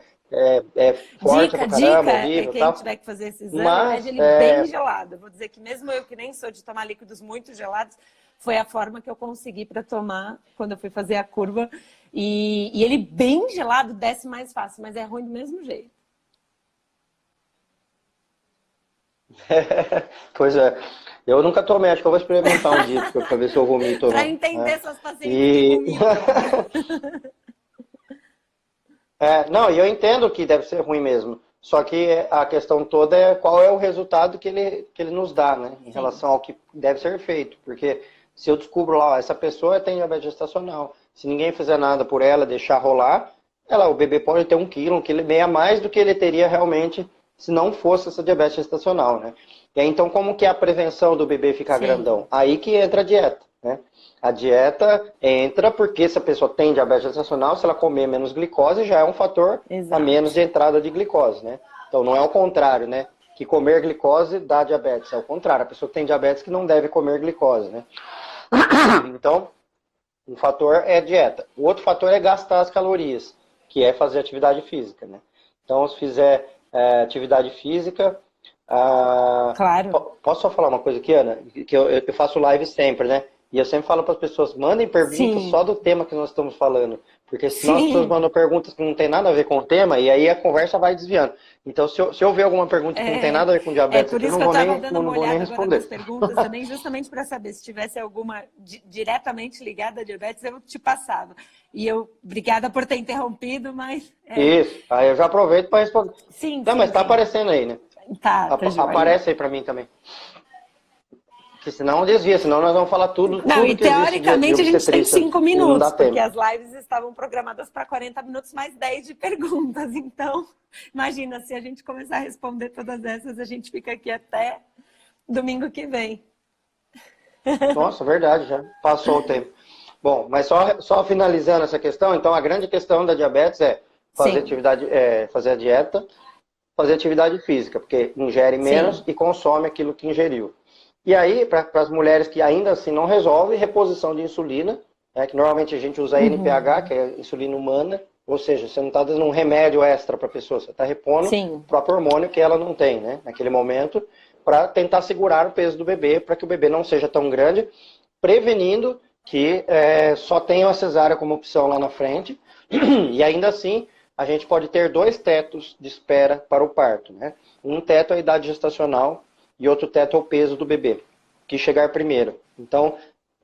forte pra caramba, horrível, quem tiver que fazer esse exame, pede ele bem gelado. Eu vou dizer que mesmo eu que nem sou de tomar líquidos muito gelados, foi a forma que eu consegui para tomar quando eu fui fazer a curva. E ele bem gelado desce mais fácil, mas é ruim do mesmo jeito. Pois é. Eu nunca tomei, acho que eu vou experimentar um dia, para ver se eu vomito ou não. Para entender suas pacientes que vomitam. Não, e eu entendo que deve ser ruim mesmo. Só que a questão toda é qual é o resultado que ele nos dá, né? Em relação ao que deve ser feito. Porque se eu descubro lá, essa pessoa tem diabetes gestacional, se ninguém fizer nada por ela, deixar rolar, o bebê pode ter 1 quilo, 1,5 quilo a mais do que ele teria realmente se não fosse essa diabetes gestacional, né? E aí, então, como que é a prevenção do bebê ficar grandão? Aí que entra a dieta, né? A dieta entra porque se a pessoa tem diabetes gestacional, se ela comer menos glicose, já é um fator a menos de entrada de glicose, né? Então, não é o contrário, né? Que comer glicose dá diabetes. É o contrário, a pessoa que tem diabetes que não deve comer glicose, né? Então, um fator é dieta. O outro fator é gastar as calorias, que é fazer atividade física, né? Então, se fizer atividade física... Claro. Posso só falar uma coisa aqui, Ana? Que eu faço live sempre, né? E eu sempre falo para as pessoas, mandem perguntas só do tema que nós estamos falando. Porque senão as pessoas mandam perguntas que não tem nada a ver com o tema e aí a conversa vai desviando. Então, se eu ver alguma pergunta que não tem nada a ver com diabetes, por isso eu não vou nem responder. Perguntas também, justamente para saber se tivesse alguma diretamente ligada a diabetes, eu te passava. E obrigada por ter interrompido, mas... Isso, aí eu já aproveito para responder. Mas está aparecendo aí, né? Tá aparece aí para mim também. Porque senão desvia, senão nós vamos falar tudo. Não, tudo e teoricamente a gente tem 5 minutos, porque tempo. as lives estavam programadas para 40 minutos mais 10 de perguntas. Então, imagina, se a gente começar a responder todas essas, a gente fica aqui até domingo que vem. Nossa, verdade, já passou o tempo. Bom, mas só finalizando essa questão, então a grande questão da diabetes é fazer atividade, fazer a dieta, fazer atividade física, porque ingere menos e consome aquilo que ingeriu. E aí, para as mulheres que ainda assim não resolvem, reposição de insulina, que normalmente a gente usa NPH, que é insulina humana, ou seja, você não está dando um remédio extra para a pessoa, você está repondo o próprio hormônio que ela não tem, né, naquele momento, para tentar segurar o peso do bebê, para que o bebê não seja tão grande, prevenindo que só tenha uma cesárea como opção lá na frente, e ainda assim a gente pode ter 2 tetos de espera para o parto, né? Um teto é a idade gestacional e outro teto é o peso do bebê, que chegar primeiro. Então,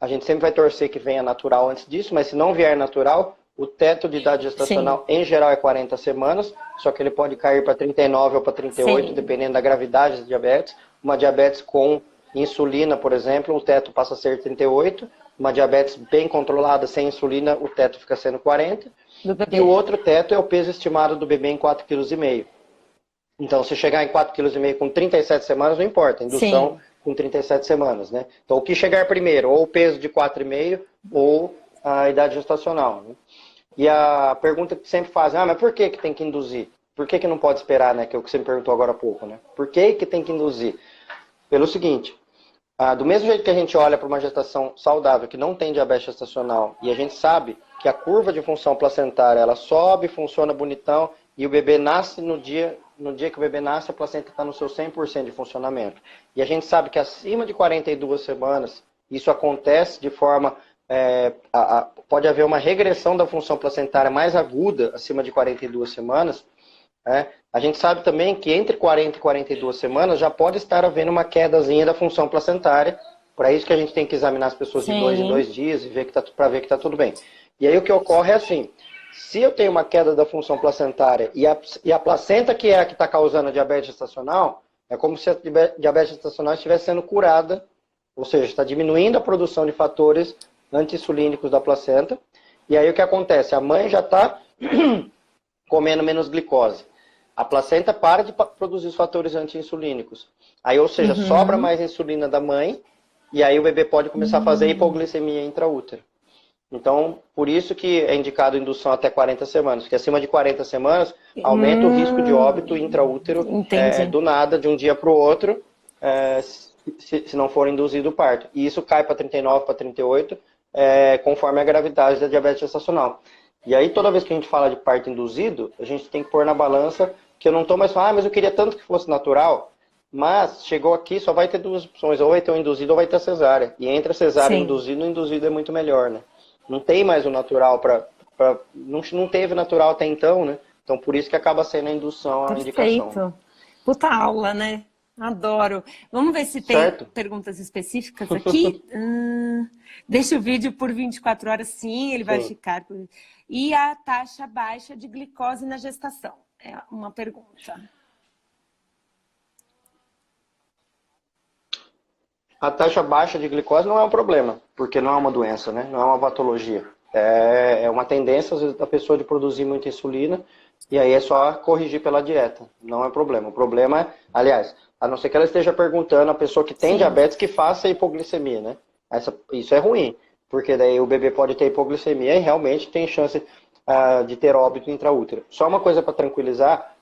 a gente sempre vai torcer que venha natural antes disso, mas se não vier natural, o teto de idade gestacional em geral é 40 semanas, só que ele pode cair para 39 ou para 38, dependendo da gravidade da diabetes. Uma diabetes com insulina, por exemplo, o teto passa a ser 38, uma diabetes bem controlada, sem insulina, o teto fica sendo 40. Do bebê. E o outro teto é o peso estimado do bebê em 4,5 kg. Então, se chegar em 4,5 kg com 37 semanas, não importa. Indução com 37 semanas, né? Então, o que chegar primeiro, ou o peso de 4,5 ou a idade gestacional, né? E a pergunta que sempre fazem, mas por que tem que induzir? Por que não pode esperar, né? Que é o que você me perguntou agora há pouco, né? Por que tem que induzir? Pelo seguinte, do mesmo jeito que a gente olha para uma gestação saudável que não tem diabetes gestacional e a gente sabe que a curva de função placentária ela sobe, funciona bonitão e o bebê nasce no dia que o bebê nasce, a placenta está no seu 100% de funcionamento. E a gente sabe que acima de 42 semanas isso acontece de forma... pode haver uma regressão da função placentária mais aguda acima de 42 semanas. A gente sabe também que entre 40 e 42 semanas já pode estar havendo uma quedazinha da função placentária. Para isso que a gente tem que examinar as pessoas de 2 em 2 dias e ver para ver que está tudo bem. E aí o que ocorre é assim, se eu tenho uma queda da função placentária e a placenta que é a que está causando a diabetes gestacional, é como se a diabetes gestacional estivesse sendo curada, ou seja, está diminuindo a produção de fatores anti-insulínicos da placenta. E aí o que acontece? A mãe já está comendo menos glicose. A placenta para de produzir os fatores anti-insulínicos. Aí, ou seja, sobra mais insulina da mãe e aí o bebê pode começar a fazer hipoglicemia intraútero. Então, por isso que é indicado indução até 40 semanas, porque acima de 40 semanas aumenta o risco de óbito intraútero do nada, de um dia para o outro, se não for induzido o parto. E isso cai para 39, para 38, conforme a gravidade da diabetes gestacional. E aí, toda vez que a gente fala de parto induzido, a gente tem que pôr na balança que eu não estou mais falando, mas eu queria tanto que fosse natural, mas chegou aqui, só vai ter duas opções, ou vai ter o induzido ou vai ter a cesárea. E entre a cesárea e o induzido é muito melhor, né? Não tem mais o natural não teve natural até então, né? Então, por isso que acaba sendo a indução, a indicação. Perfeito. Puta aula, né? Adoro. Vamos ver se tem perguntas específicas aqui. Deixa o vídeo por 24 horas, sim, ele vai ficar. E a taxa baixa de glicose na gestação? É uma pergunta. A taxa baixa de glicose não é um problema, porque não é uma doença, né? Não é uma patologia. É uma tendência, às vezes, da pessoa de produzir muita insulina, e aí é só corrigir pela dieta. Não é problema. O problema é, aliás, a não ser que ela esteja perguntando a pessoa que tem diabetes que faça hipoglicemia, né? Isso é ruim, porque daí o bebê pode ter hipoglicemia e realmente tem chance de ter óbito intraútero. Só uma coisa para tranquilizar,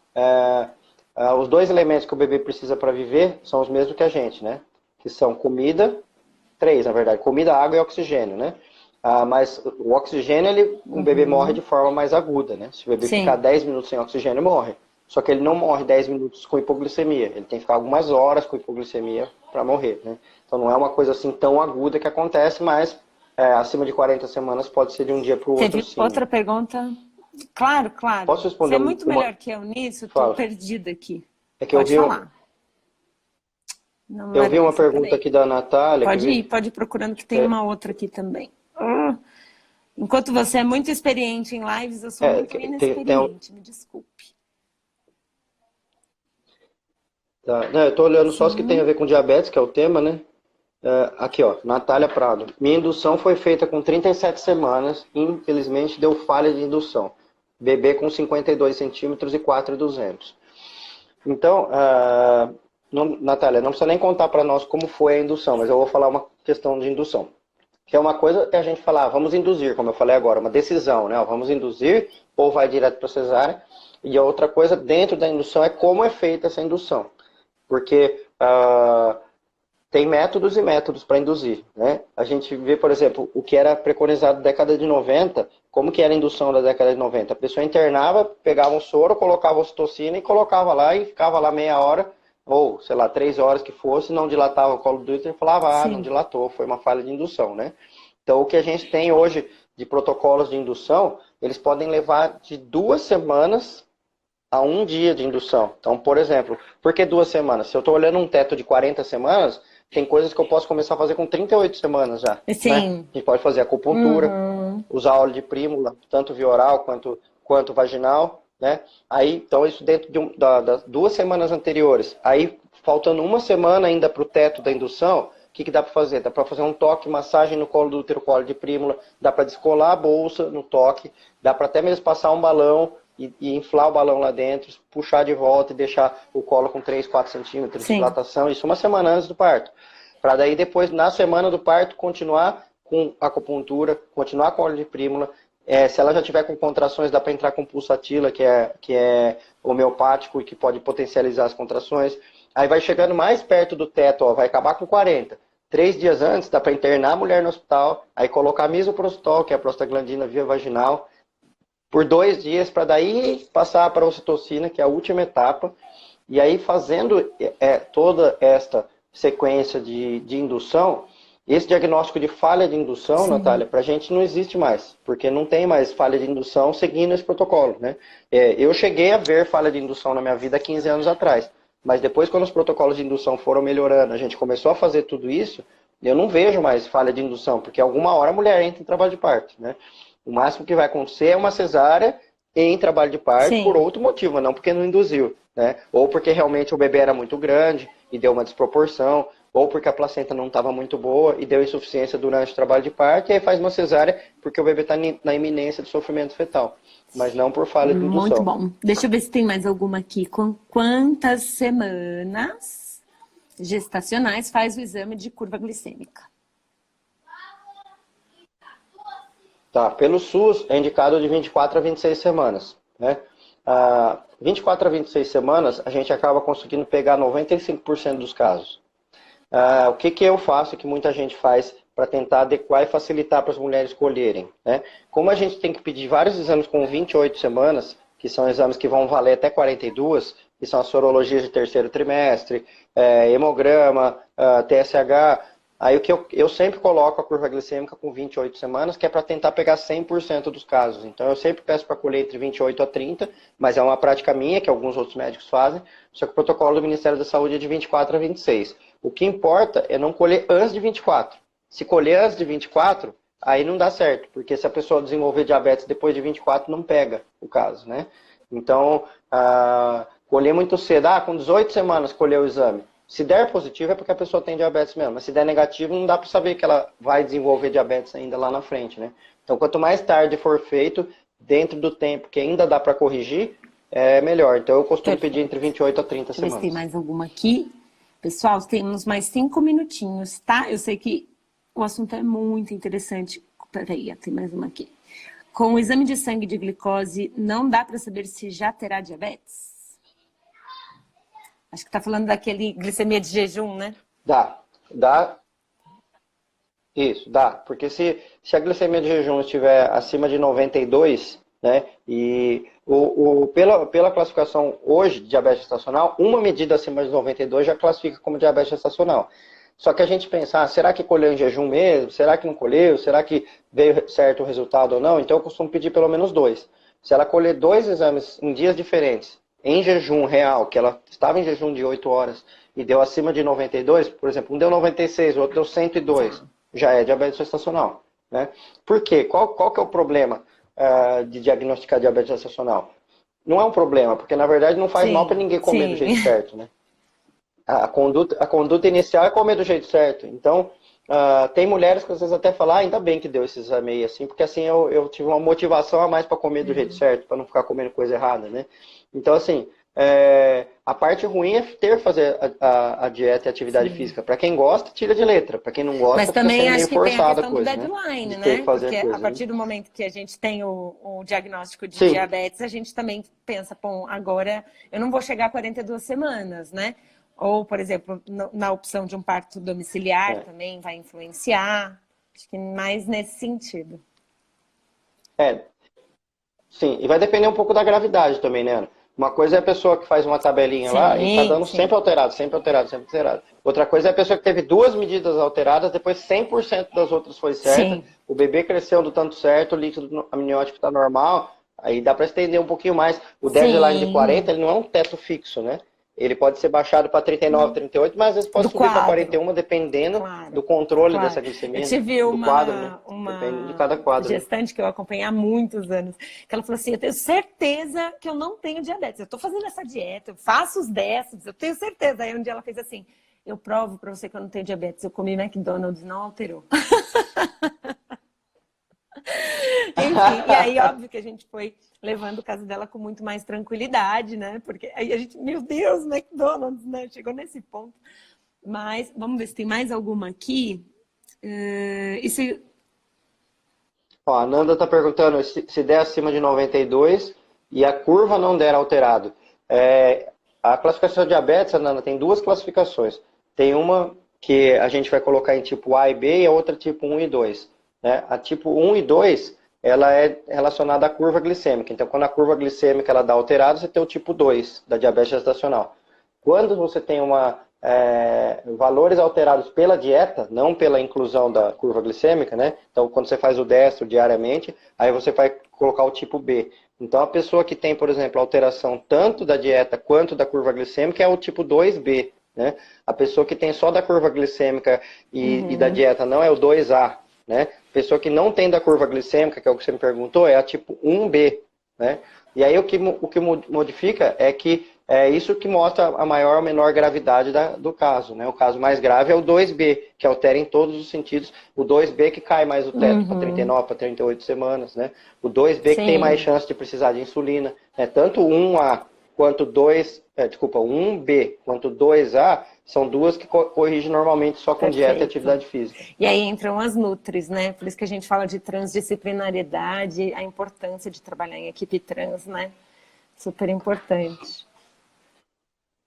os 2 elementos que o bebê precisa para viver são os mesmos que a gente, né? Que são comida, 3 na verdade, comida, água e oxigênio, né? Mas o oxigênio, o bebê morre de forma mais aguda, né? Se o bebê ficar 10 minutos sem oxigênio, morre. Só que ele não morre 10 minutos com hipoglicemia. Ele tem que ficar algumas horas com hipoglicemia para morrer, né? Então não é uma coisa assim tão aguda que acontece, mas acima de 40 semanas pode ser de um dia para o outro. Teve outra pergunta? Claro, claro. Posso responder? Você é muito melhor que eu nisso, estou perdida aqui. É que pode falar. Eu vi uma pergunta aqui da Natália. Pode ir procurando que tem uma outra aqui também. Enquanto você é muito experiente em lives, eu sou muito inexperiente, me desculpe. Tá. Não, eu estou olhando só os que tem a ver com diabetes, que é o tema, né? Aqui, ó, Natália Prado. Minha indução foi feita com 37 semanas, infelizmente deu falha de indução. Bebê com 52 centímetros e 4,200. Então, Natália, não precisa nem contar para nós como foi a indução, mas eu vou falar uma questão de indução. Que é uma coisa que a gente fala, vamos induzir, como eu falei agora, uma decisão, né? Vamos induzir ou vai direto para cesárea. E a outra coisa dentro da indução é como é feita essa indução. Porque tem métodos e métodos para induzir, né? A gente vê, por exemplo, o que era preconizado na década de 90, como que era a indução da década de 90? A pessoa internava, pegava um soro, colocava ocitocina e colocava lá e ficava lá meia hora, ou, sei lá, 3 horas que fosse, não dilatava o colo do útero e falava, não dilatou, foi uma falha de indução, né? Então, o que a gente tem hoje de protocolos de indução, eles podem levar de 2 semanas a 1 dia de indução. Então, por exemplo, por que 2 semanas? Se eu estou olhando um teto de 40 semanas, tem coisas que eu posso começar a fazer com 38 semanas já. Sim. Né? A gente pode fazer acupuntura, usar óleo de prímula, tanto via oral quanto vaginal, né? Aí, então, isso dentro das 2 semanas anteriores. Aí, faltando 1 semana ainda para o teto da indução, que dá para fazer? Dá para fazer um toque, massagem no colo do útero, colo de prímula, dá para descolar a bolsa no toque, dá para até mesmo passar um balão e inflar o balão lá dentro, puxar de volta e deixar o colo com 3, 4 centímetros de dilatação, isso uma semana antes do parto. Para daí depois, na semana do parto, continuar com acupuntura, continuar com óleo de prímula. Se ela já tiver com contrações, dá para entrar com pulsatila, que é homeopático e que pode potencializar as contrações. Aí vai chegando mais perto do teto, ó, vai acabar com 40. 3 dias antes, dá para internar a mulher no hospital, aí colocar misoprostol, que é a prostaglandina via vaginal, por 2 dias, para daí passar para a ocitocina, que é a última etapa. E aí fazendo toda esta sequência de indução, esse diagnóstico de falha de indução, Natália, para a gente não existe mais, porque não tem mais falha de indução seguindo esse protocolo, né? Eu cheguei a ver falha de indução na minha vida há 15 anos atrás, mas depois quando os protocolos de indução foram melhorando, a gente começou a fazer tudo isso, eu não vejo mais falha de indução, porque alguma hora a mulher entra em trabalho de parto, né? O máximo que vai acontecer é uma cesárea em trabalho de parto por outro motivo, não porque não induziu, né? Ou porque realmente o bebê era muito grande e deu uma desproporção, ou porque a placenta não estava muito boa e deu insuficiência durante o trabalho de parto, e aí faz uma cesárea porque o bebê está na iminência de sofrimento fetal, mas não por falha de indução. Muito bom. Deixa eu ver se tem mais alguma aqui. Com quantas semanas gestacionais faz o exame de curva glicêmica? Tá, pelo SUS é indicado de 24 a 26 semanas, né? 24 a 26 semanas, a gente acaba conseguindo pegar 95% dos casos. O que eu faço, que muita gente faz para tentar adequar e facilitar para as mulheres escolherem, né? Como a gente tem que pedir vários exames com 28 semanas, que são exames que vão valer até 42, que são as sorologias de terceiro trimestre, hemograma, TSH, aí o que eu sempre coloco a curva glicêmica com 28 semanas, que é para tentar pegar 100% dos casos. Então eu sempre peço para colher entre 28 a 30, mas é uma prática minha, que alguns outros médicos fazem, só que o protocolo do Ministério da Saúde é de 24 a 26. O que importa é não colher antes de 24. Se colher antes de 24, aí não dá certo, porque se a pessoa desenvolver diabetes depois de 24, não pega o caso, né? Então, colher muito cedo, com 18 semanas colher o exame. Se der positivo é porque a pessoa tem diabetes mesmo, mas se der negativo não dá para saber que ela vai desenvolver diabetes ainda lá na frente, né? Então, quanto mais tarde for feito, dentro do tempo que ainda dá para corrigir, é melhor. Então, eu costumo pedir entre 28 a 30 semanas. Deixa eu ver se tem mais alguma aqui. Pessoal, temos mais 5 minutinhos, tá? Eu sei que o assunto é muito interessante. Peraí, tem mais uma aqui. Com o exame de sangue de glicose, não dá para saber se já terá diabetes? Acho que tá falando daquele glicemia de jejum, né? Dá. Isso, dá. Porque se a glicemia de jejum estiver acima de 92, né? E pela classificação hoje de diabetes gestacional, uma medida acima de 92 já classifica como diabetes gestacional. Só que a gente pensa, será que colheu em jejum mesmo? Será que não colheu? Será que veio certo o resultado ou não? Então eu costumo pedir pelo menos 2. Se ela colher 2 exames em dias diferentes, em jejum real, que ela estava em jejum de 8 horas e deu acima de 92, por exemplo, um deu 96, o outro deu 102, já é diabetes gestacional, né? Por quê? Qual que é o problema de diagnosticar diabetes gestacional? Não é um problema, porque na verdade não faz mal para ninguém comer do jeito certo, né? A conduta inicial é comer do jeito certo. Então, tem mulheres que às vezes até falam, ainda bem que deu esse exame aí, assim, porque assim eu tive uma motivação a mais para comer do jeito certo, para não ficar comendo coisa errada, né? Então, assim, a parte ruim é ter que fazer a dieta e a atividade física. Para quem gosta, tira de letra. Para quem não gosta, mas também fica acho meio que tem a forçada questão coisa, do deadline, né? Porque coisa, a partir do momento que a gente tem o diagnóstico de diabetes, a gente também pensa, bom, agora eu não vou chegar a 42 semanas, né? Ou, por exemplo, na opção de um parto domiciliar também vai influenciar. Acho que mais nesse sentido. Sim, e vai depender um pouco da gravidade também, né, Ana? Uma coisa é a pessoa que faz uma tabelinha lá e tá dando sempre alterado, sempre alterado, sempre alterado. Outra coisa é a pessoa que teve 2 medidas alteradas, depois 100% das outras foi certa, o bebê cresceu do tanto certo, o líquido amniótico tá normal, aí dá para estender um pouquinho mais. O deadline de 40, ele não é um teto fixo, né? Ele pode ser baixado para 39, 38, mas às vezes pode subir para 41, dependendo do controle dessa glicemia. Eu tive quadro, né? uma Depende de cada quadro, gestante que eu acompanhei há muitos anos, que ela falou assim, eu tenho certeza que eu não tenho diabetes, eu estou fazendo essa dieta, eu faço os décimos, eu tenho certeza. Aí um dia ela fez assim, Eu provo para você que eu não tenho diabetes. Eu comi McDonald's, não alterou. Enfim, e aí, óbvio que a gente foi levando o caso dela com muito mais tranquilidade, né? Porque aí a gente, meu Deus, McDonald's, né? Chegou nesse ponto. Mas vamos ver se tem mais alguma aqui. E se... Ó, a Nanda está perguntando se der acima de 92 e a curva não der alterado. A classificação de diabetes, Nanda, tem duas classificações. Tem uma que a gente vai colocar em tipo A e B e a outra tipo 1 e 2. Né? A tipo 1 e 2, ela é relacionada à curva glicêmica. Então, quando a curva glicêmica ela dá alterado, você tem o tipo 2 da diabetes gestacional. Quando você tem valores alterados pela dieta, não pela inclusão da curva glicêmica, né? Então, quando você faz o destro diariamente, aí você vai colocar o tipo B. Então, a pessoa que tem, por exemplo, alteração tanto da dieta quanto da curva glicêmica é o tipo 2B, né? A pessoa que tem só da curva glicêmica e da dieta não é o 2A, né? A pessoa que não tem da curva glicêmica, que é o que você me perguntou, é a tipo 1B, né? E aí o que modifica é que é isso que mostra a maior ou menor gravidade do caso, né? O caso mais grave é o 2B, que altera em todos os sentidos. O 2B que cai mais o teto para 39, para 38 semanas, né? O 2B que tem mais chance de precisar de insulina. Né? Tanto 1A quanto 1B quanto 2A são duas que corrigem normalmente só com dieta e atividade física. E aí entram as nutris, né? Por isso que a gente fala de transdisciplinariedade, a importância de trabalhar em equipe trans, né? Super importante.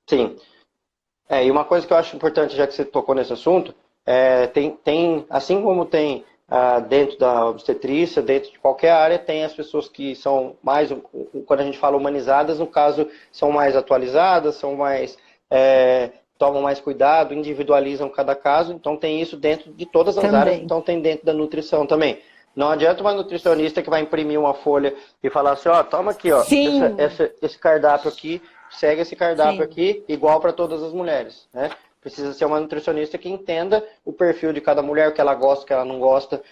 Sim. E uma coisa que eu acho importante, já que você tocou nesse assunto, assim como tem dentro da obstetrícia, dentro de qualquer área, tem as pessoas que são mais, quando a gente fala humanizadas, no caso, são mais atualizadas, são mais, tomam mais cuidado, individualizam cada caso, então tem isso dentro de todas as áreas, então tem dentro da nutrição também. Não adianta uma nutricionista que vai imprimir uma folha e falar assim, ó, toma aqui, ó, esse cardápio aqui, segue esse cardápio aqui, igual para todas as mulheres, né? Precisa ser uma nutricionista que entenda o perfil de cada mulher, o que ela gosta, o que ela não gosta,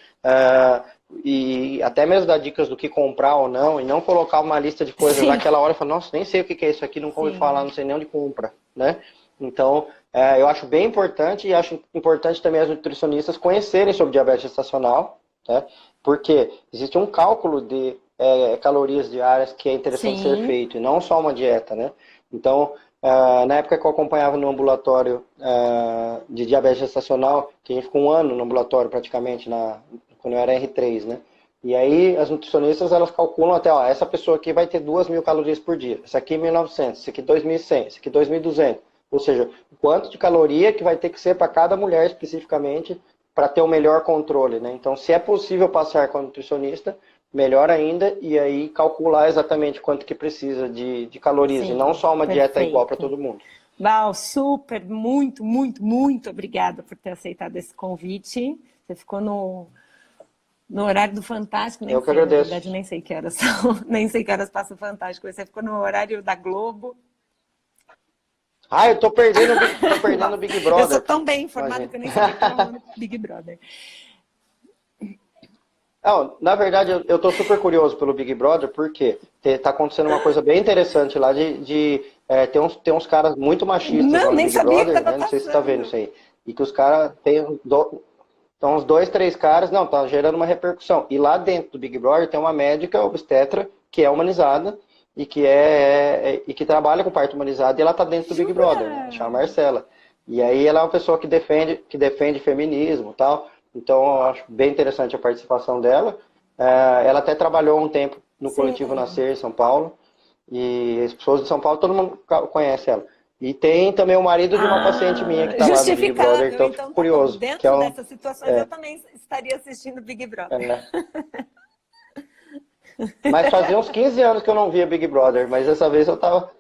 e até mesmo dar dicas do que comprar ou não, e não colocar uma lista de coisas naquela hora e falar, nossa, nem sei o que é isso aqui, nunca ouvi falar, não sei nem onde compra, né? Então, eu acho bem importante, e acho importante também as nutricionistas conhecerem sobre diabetes gestacional, né? Porque existe um cálculo de calorias diárias que é interessante ser feito, e não só uma dieta, né? Então, na época que eu acompanhava no ambulatório de diabetes gestacional, que a gente ficou um ano no ambulatório praticamente, quando eu era R3, né? E aí as nutricionistas, elas calculam até, ó, essa pessoa aqui vai ter 2.000 calorias por dia, essa aqui 1.900, essa aqui 2.100, essa aqui 2.200. Ou seja, o quanto de caloria que vai ter que ser para cada mulher especificamente para ter o melhor controle, né? Então, se é possível passar com a nutricionista, melhor ainda, e aí calcular exatamente quanto que precisa de calorias, e não só uma dieta igual para todo mundo. Val, super, muito, muito, muito obrigada por ter aceitado esse convite. Você ficou no horário do Fantástico, nem eu que sei, agradeço. Na verdade, nem sei que horas são, nem sei que horas passa o Fantástico. Você ficou no horário da Globo. Eu tô perdendo o Big Brother. Eu sou tão bem informada que eu nem sabia que estava no Big Brother. Não, na verdade, eu tô super curioso pelo Big Brother, porque tá acontecendo uma coisa bem interessante lá tem uns caras muito machistas lá no Big Brother, né? Não sei se você tá vendo isso aí. E que os caras então, uns 2, 3 caras, tá gerando uma repercussão. E lá dentro do Big Brother tem uma médica obstetra que é humanizada e que trabalha com parto humanizado, e ela tá dentro do Big Brother, né? Chama Marcela. E aí ela é uma pessoa que defende feminismo e tal. Então, eu acho bem interessante a participação dela. Ela até trabalhou um tempo no Coletivo Nascer, em São Paulo. E as pessoas de São Paulo, todo mundo conhece ela. E tem também o marido de uma paciente minha que está lá no Big Brother, então eu fico curioso. Dentro dessas situações, eu também estaria assistindo Big Brother. Mas fazia uns 15 anos que eu não via Big Brother, mas dessa vez eu estava...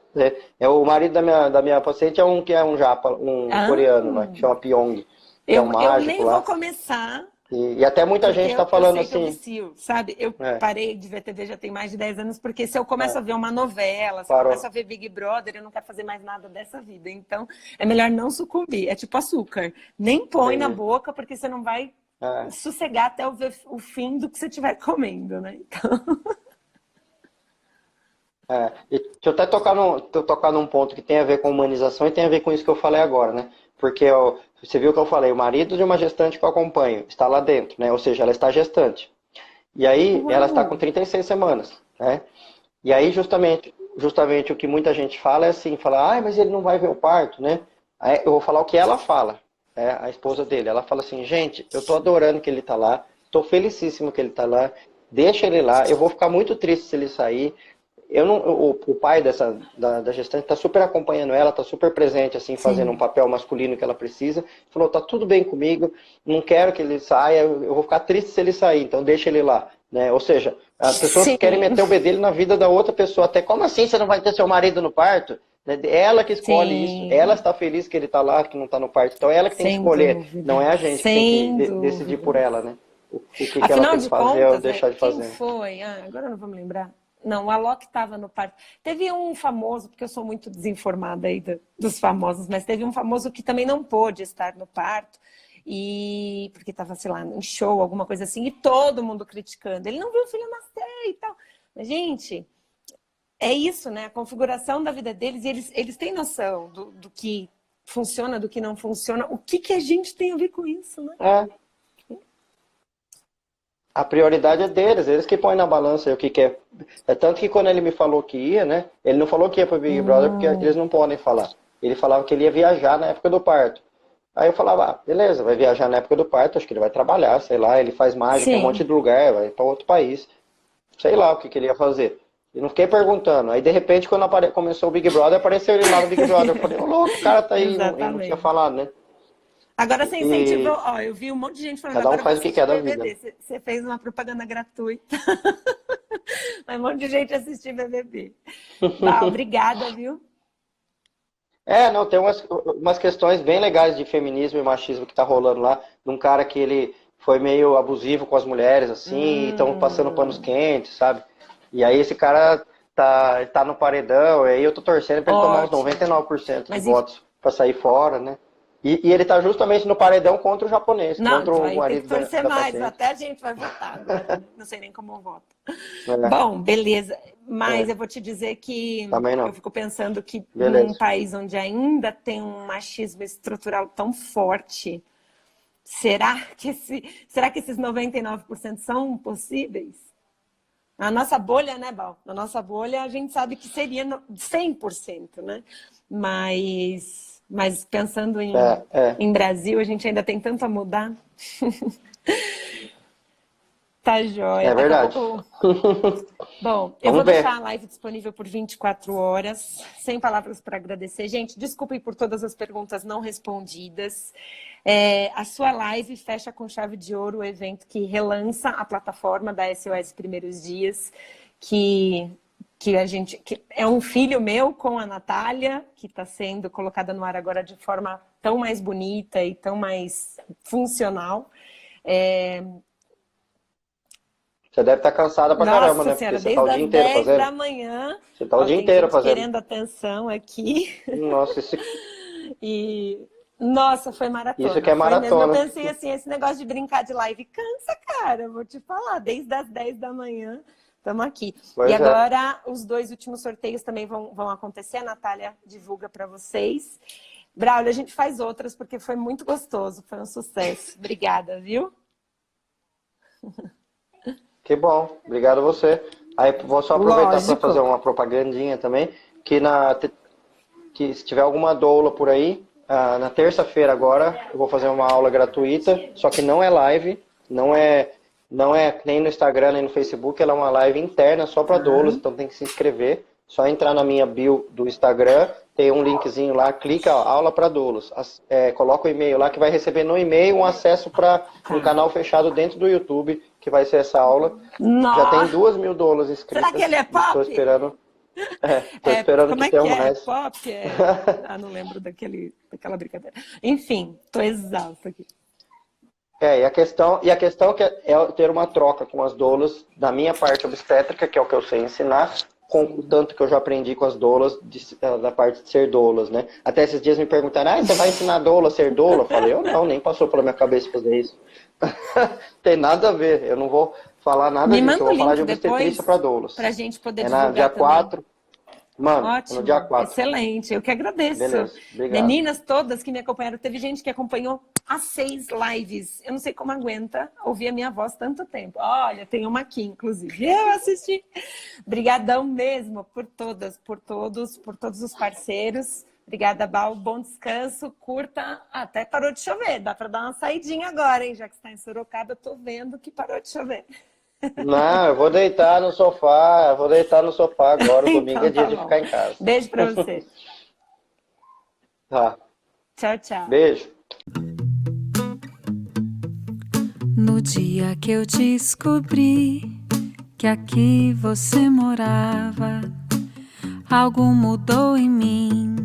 o marido da minha paciente é um que é um japa, um coreano, né, que chama Pyong. Eu nem vou começar. E até muita gente está falando assim. Eu vicio, sabe? Eu parei de ver TV já tem mais de 10 anos, porque se eu começo a ver uma novela, se eu começo a ver Big Brother, eu não quero fazer mais nada dessa vida. Então, é melhor não sucumbir. É tipo açúcar. Nem põe na boca, porque você não vai sossegar até o fim do que você estiver comendo, né? Então... E deixa eu até tocar num ponto que tem a ver com humanização e tem a ver com isso que eu falei agora, né? Porque você viu que eu falei, o marido de uma gestante que eu acompanho está lá dentro, né? Ou seja, ela está gestante. E aí, ela está com 36 semanas, né? E aí, justamente o que muita gente fala é assim, fala, mas ele não vai ver o parto, né? Aí eu vou falar o que ela fala, a esposa dele. Ela fala assim, gente, eu tô adorando que ele tá lá, tô felicíssimo que ele tá lá, deixa ele lá, eu vou ficar muito triste se ele sair. Eu não, o pai da gestante está super acompanhando ela, está super presente, assim, fazendo um papel masculino que ela precisa. Falou, tá tudo bem comigo, não quero que ele saia, eu vou ficar triste se ele sair, então deixa ele lá. Né? Ou seja, as pessoas querem meter o bedelho na vida da outra pessoa. Até como assim você não vai ter seu marido no parto? Ela que escolhe isso, ela está feliz que ele está lá, que não está no parto. Então ela que tem que escolher, não é a gente que tem que decidir por ela, né? O que ela tem que fazer ou deixar de fazer. Quem foi? Agora não vou me lembrar. Não, o Alok estava no parto. Teve um famoso, porque eu sou muito desinformada aí dos famosos, mas teve um famoso que também não pôde estar no parto, porque estava, sei lá, em show, alguma coisa assim, e todo mundo criticando. Ele não viu o filho nascer e tal. Mas, gente, é isso, né? A configuração da vida deles, e eles têm noção do que funciona, do que não funciona. O que a gente tem a ver com isso, né? A prioridade é deles, eles que põem na balança o que quer. É tanto que quando ele me falou que ia, né? Ele não falou que ia para o Big Brother porque eles não podem falar. Ele falava que ele ia viajar na época do parto. Aí eu falava, beleza, vai viajar na época do parto, acho que ele vai trabalhar, sei lá, ele faz mágica em um monte de lugar, vai para outro país. Sei lá o que ele ia fazer. E não fiquei perguntando. Aí de repente, quando começou o Big Brother, apareceu ele lá no Big Brother. Eu falei, ô louco, o cara tá aí, não tinha falado, né? Agora você incentivou, eu vi um monte de gente falando, cada um faz o que quer da vida. Você fez uma propaganda gratuita. Mas um monte de gente assistiu BBB. Tá, obrigada, viu? Não, tem umas questões bem legais de feminismo e machismo que tá rolando lá, de um cara que ele foi meio abusivo com as mulheres, assim, e estão passando panos quentes, sabe? E aí esse cara tá no paredão, e aí eu tô torcendo pra ele tomar uns 99% de votos pra sair fora, né? E ele tá justamente no paredão contra o japonês, contra o marido tem que torcer mais, paciente. até a gente vai votar agora. Não sei nem como vota. Bom, beleza. Mas eu vou te dizer que eu fico pensando que num país onde ainda tem um machismo estrutural tão forte, será que esses 99% são possíveis? Na nossa bolha, né, Bal? Na nossa bolha a gente sabe que seria 100%, né? Mas pensando em Brasil, a gente ainda tem tanto a mudar. Tá joia. É verdade. Bom, eu vou deixar a live disponível por 24 horas, sem palavras para agradecer. Gente, desculpem por todas as perguntas não respondidas. A sua live fecha com chave de ouro o evento que relança a plataforma da SOS Primeiros Dias, que é um filho meu com a Natália, que está sendo colocada no ar agora de forma tão mais bonita e tão mais funcional. Você deve estar cansada pra caramba, né? Senhora, porque você tá o dia inteiro fazendo. Desde as 10 da manhã. Você tá o dia inteiro fazendo. Querendo atenção aqui. Nossa, Nossa, foi maratona. Isso que é maratona. Eu pensei assim, esse negócio de brincar de live cansa, cara. Vou te falar, desde as 10 da manhã. Estamos aqui. Agora, os 2 últimos sorteios também vão acontecer. A Natália divulga para vocês. Braulio, a gente faz outras, porque foi muito gostoso. Foi um sucesso. Obrigada, viu? Que bom. Obrigado a você. Aí, vou só aproveitar para fazer uma propagandinha também. Que se tiver alguma doula por aí, na terça-feira agora, eu vou fazer uma aula gratuita. Só que não é live, não é nem no Instagram, nem no Facebook, ela é uma live interna só para doulas, então tem que se inscrever. Só entrar na minha bio do Instagram, tem um linkzinho lá, clica, aula para doulas. Coloca o e-mail lá, que vai receber no e-mail um acesso para um canal fechado dentro do YouTube, que vai ser essa aula. Nossa. Já tem 2.000 doulas inscritas. Será que ele é pop? Estou esperando. Estou esperando que tenha mais. É pop? Não lembro daquela brincadeira. Enfim, estou exausta aqui. E a questão que é ter uma troca com as doulas da minha parte obstétrica, que é o que eu sei ensinar, com o tanto que eu já aprendi com as doulas, da parte de ser doulas, né? Até esses dias me perguntaram, você vai ensinar doula a ser doula? Eu falei, eu não, nem passou pela minha cabeça fazer isso. Tem nada a ver, eu não vou falar nada disso, eu vou falar de obstetrícia para doulas. Pra gente poder divulgar dia também. 4, Mano, Ótimo, no dia 4. excelente. Eu que agradeço. Beleza, obrigado. Meninas todas que me acompanharam, teve gente que acompanhou as 6 lives. Eu não sei como aguenta ouvir a minha voz tanto tempo. Olha, tem uma aqui, inclusive. Eu assisti. Obrigadão mesmo por todas, por todos os parceiros. Obrigada, Bal. Bom descanso. Curta. Até parou de chover. Dá para dar uma saidinha agora, hein? Já que está em Sorocaba, eu tô vendo que parou de chover. Não, eu vou deitar no sofá. Agora. O domingo Então, é dia tá de bom. ficar em casa. Beijo para você. Tá. Tchau, tchau. Beijo. No dia que eu descobri que aqui você morava, algo mudou em mim.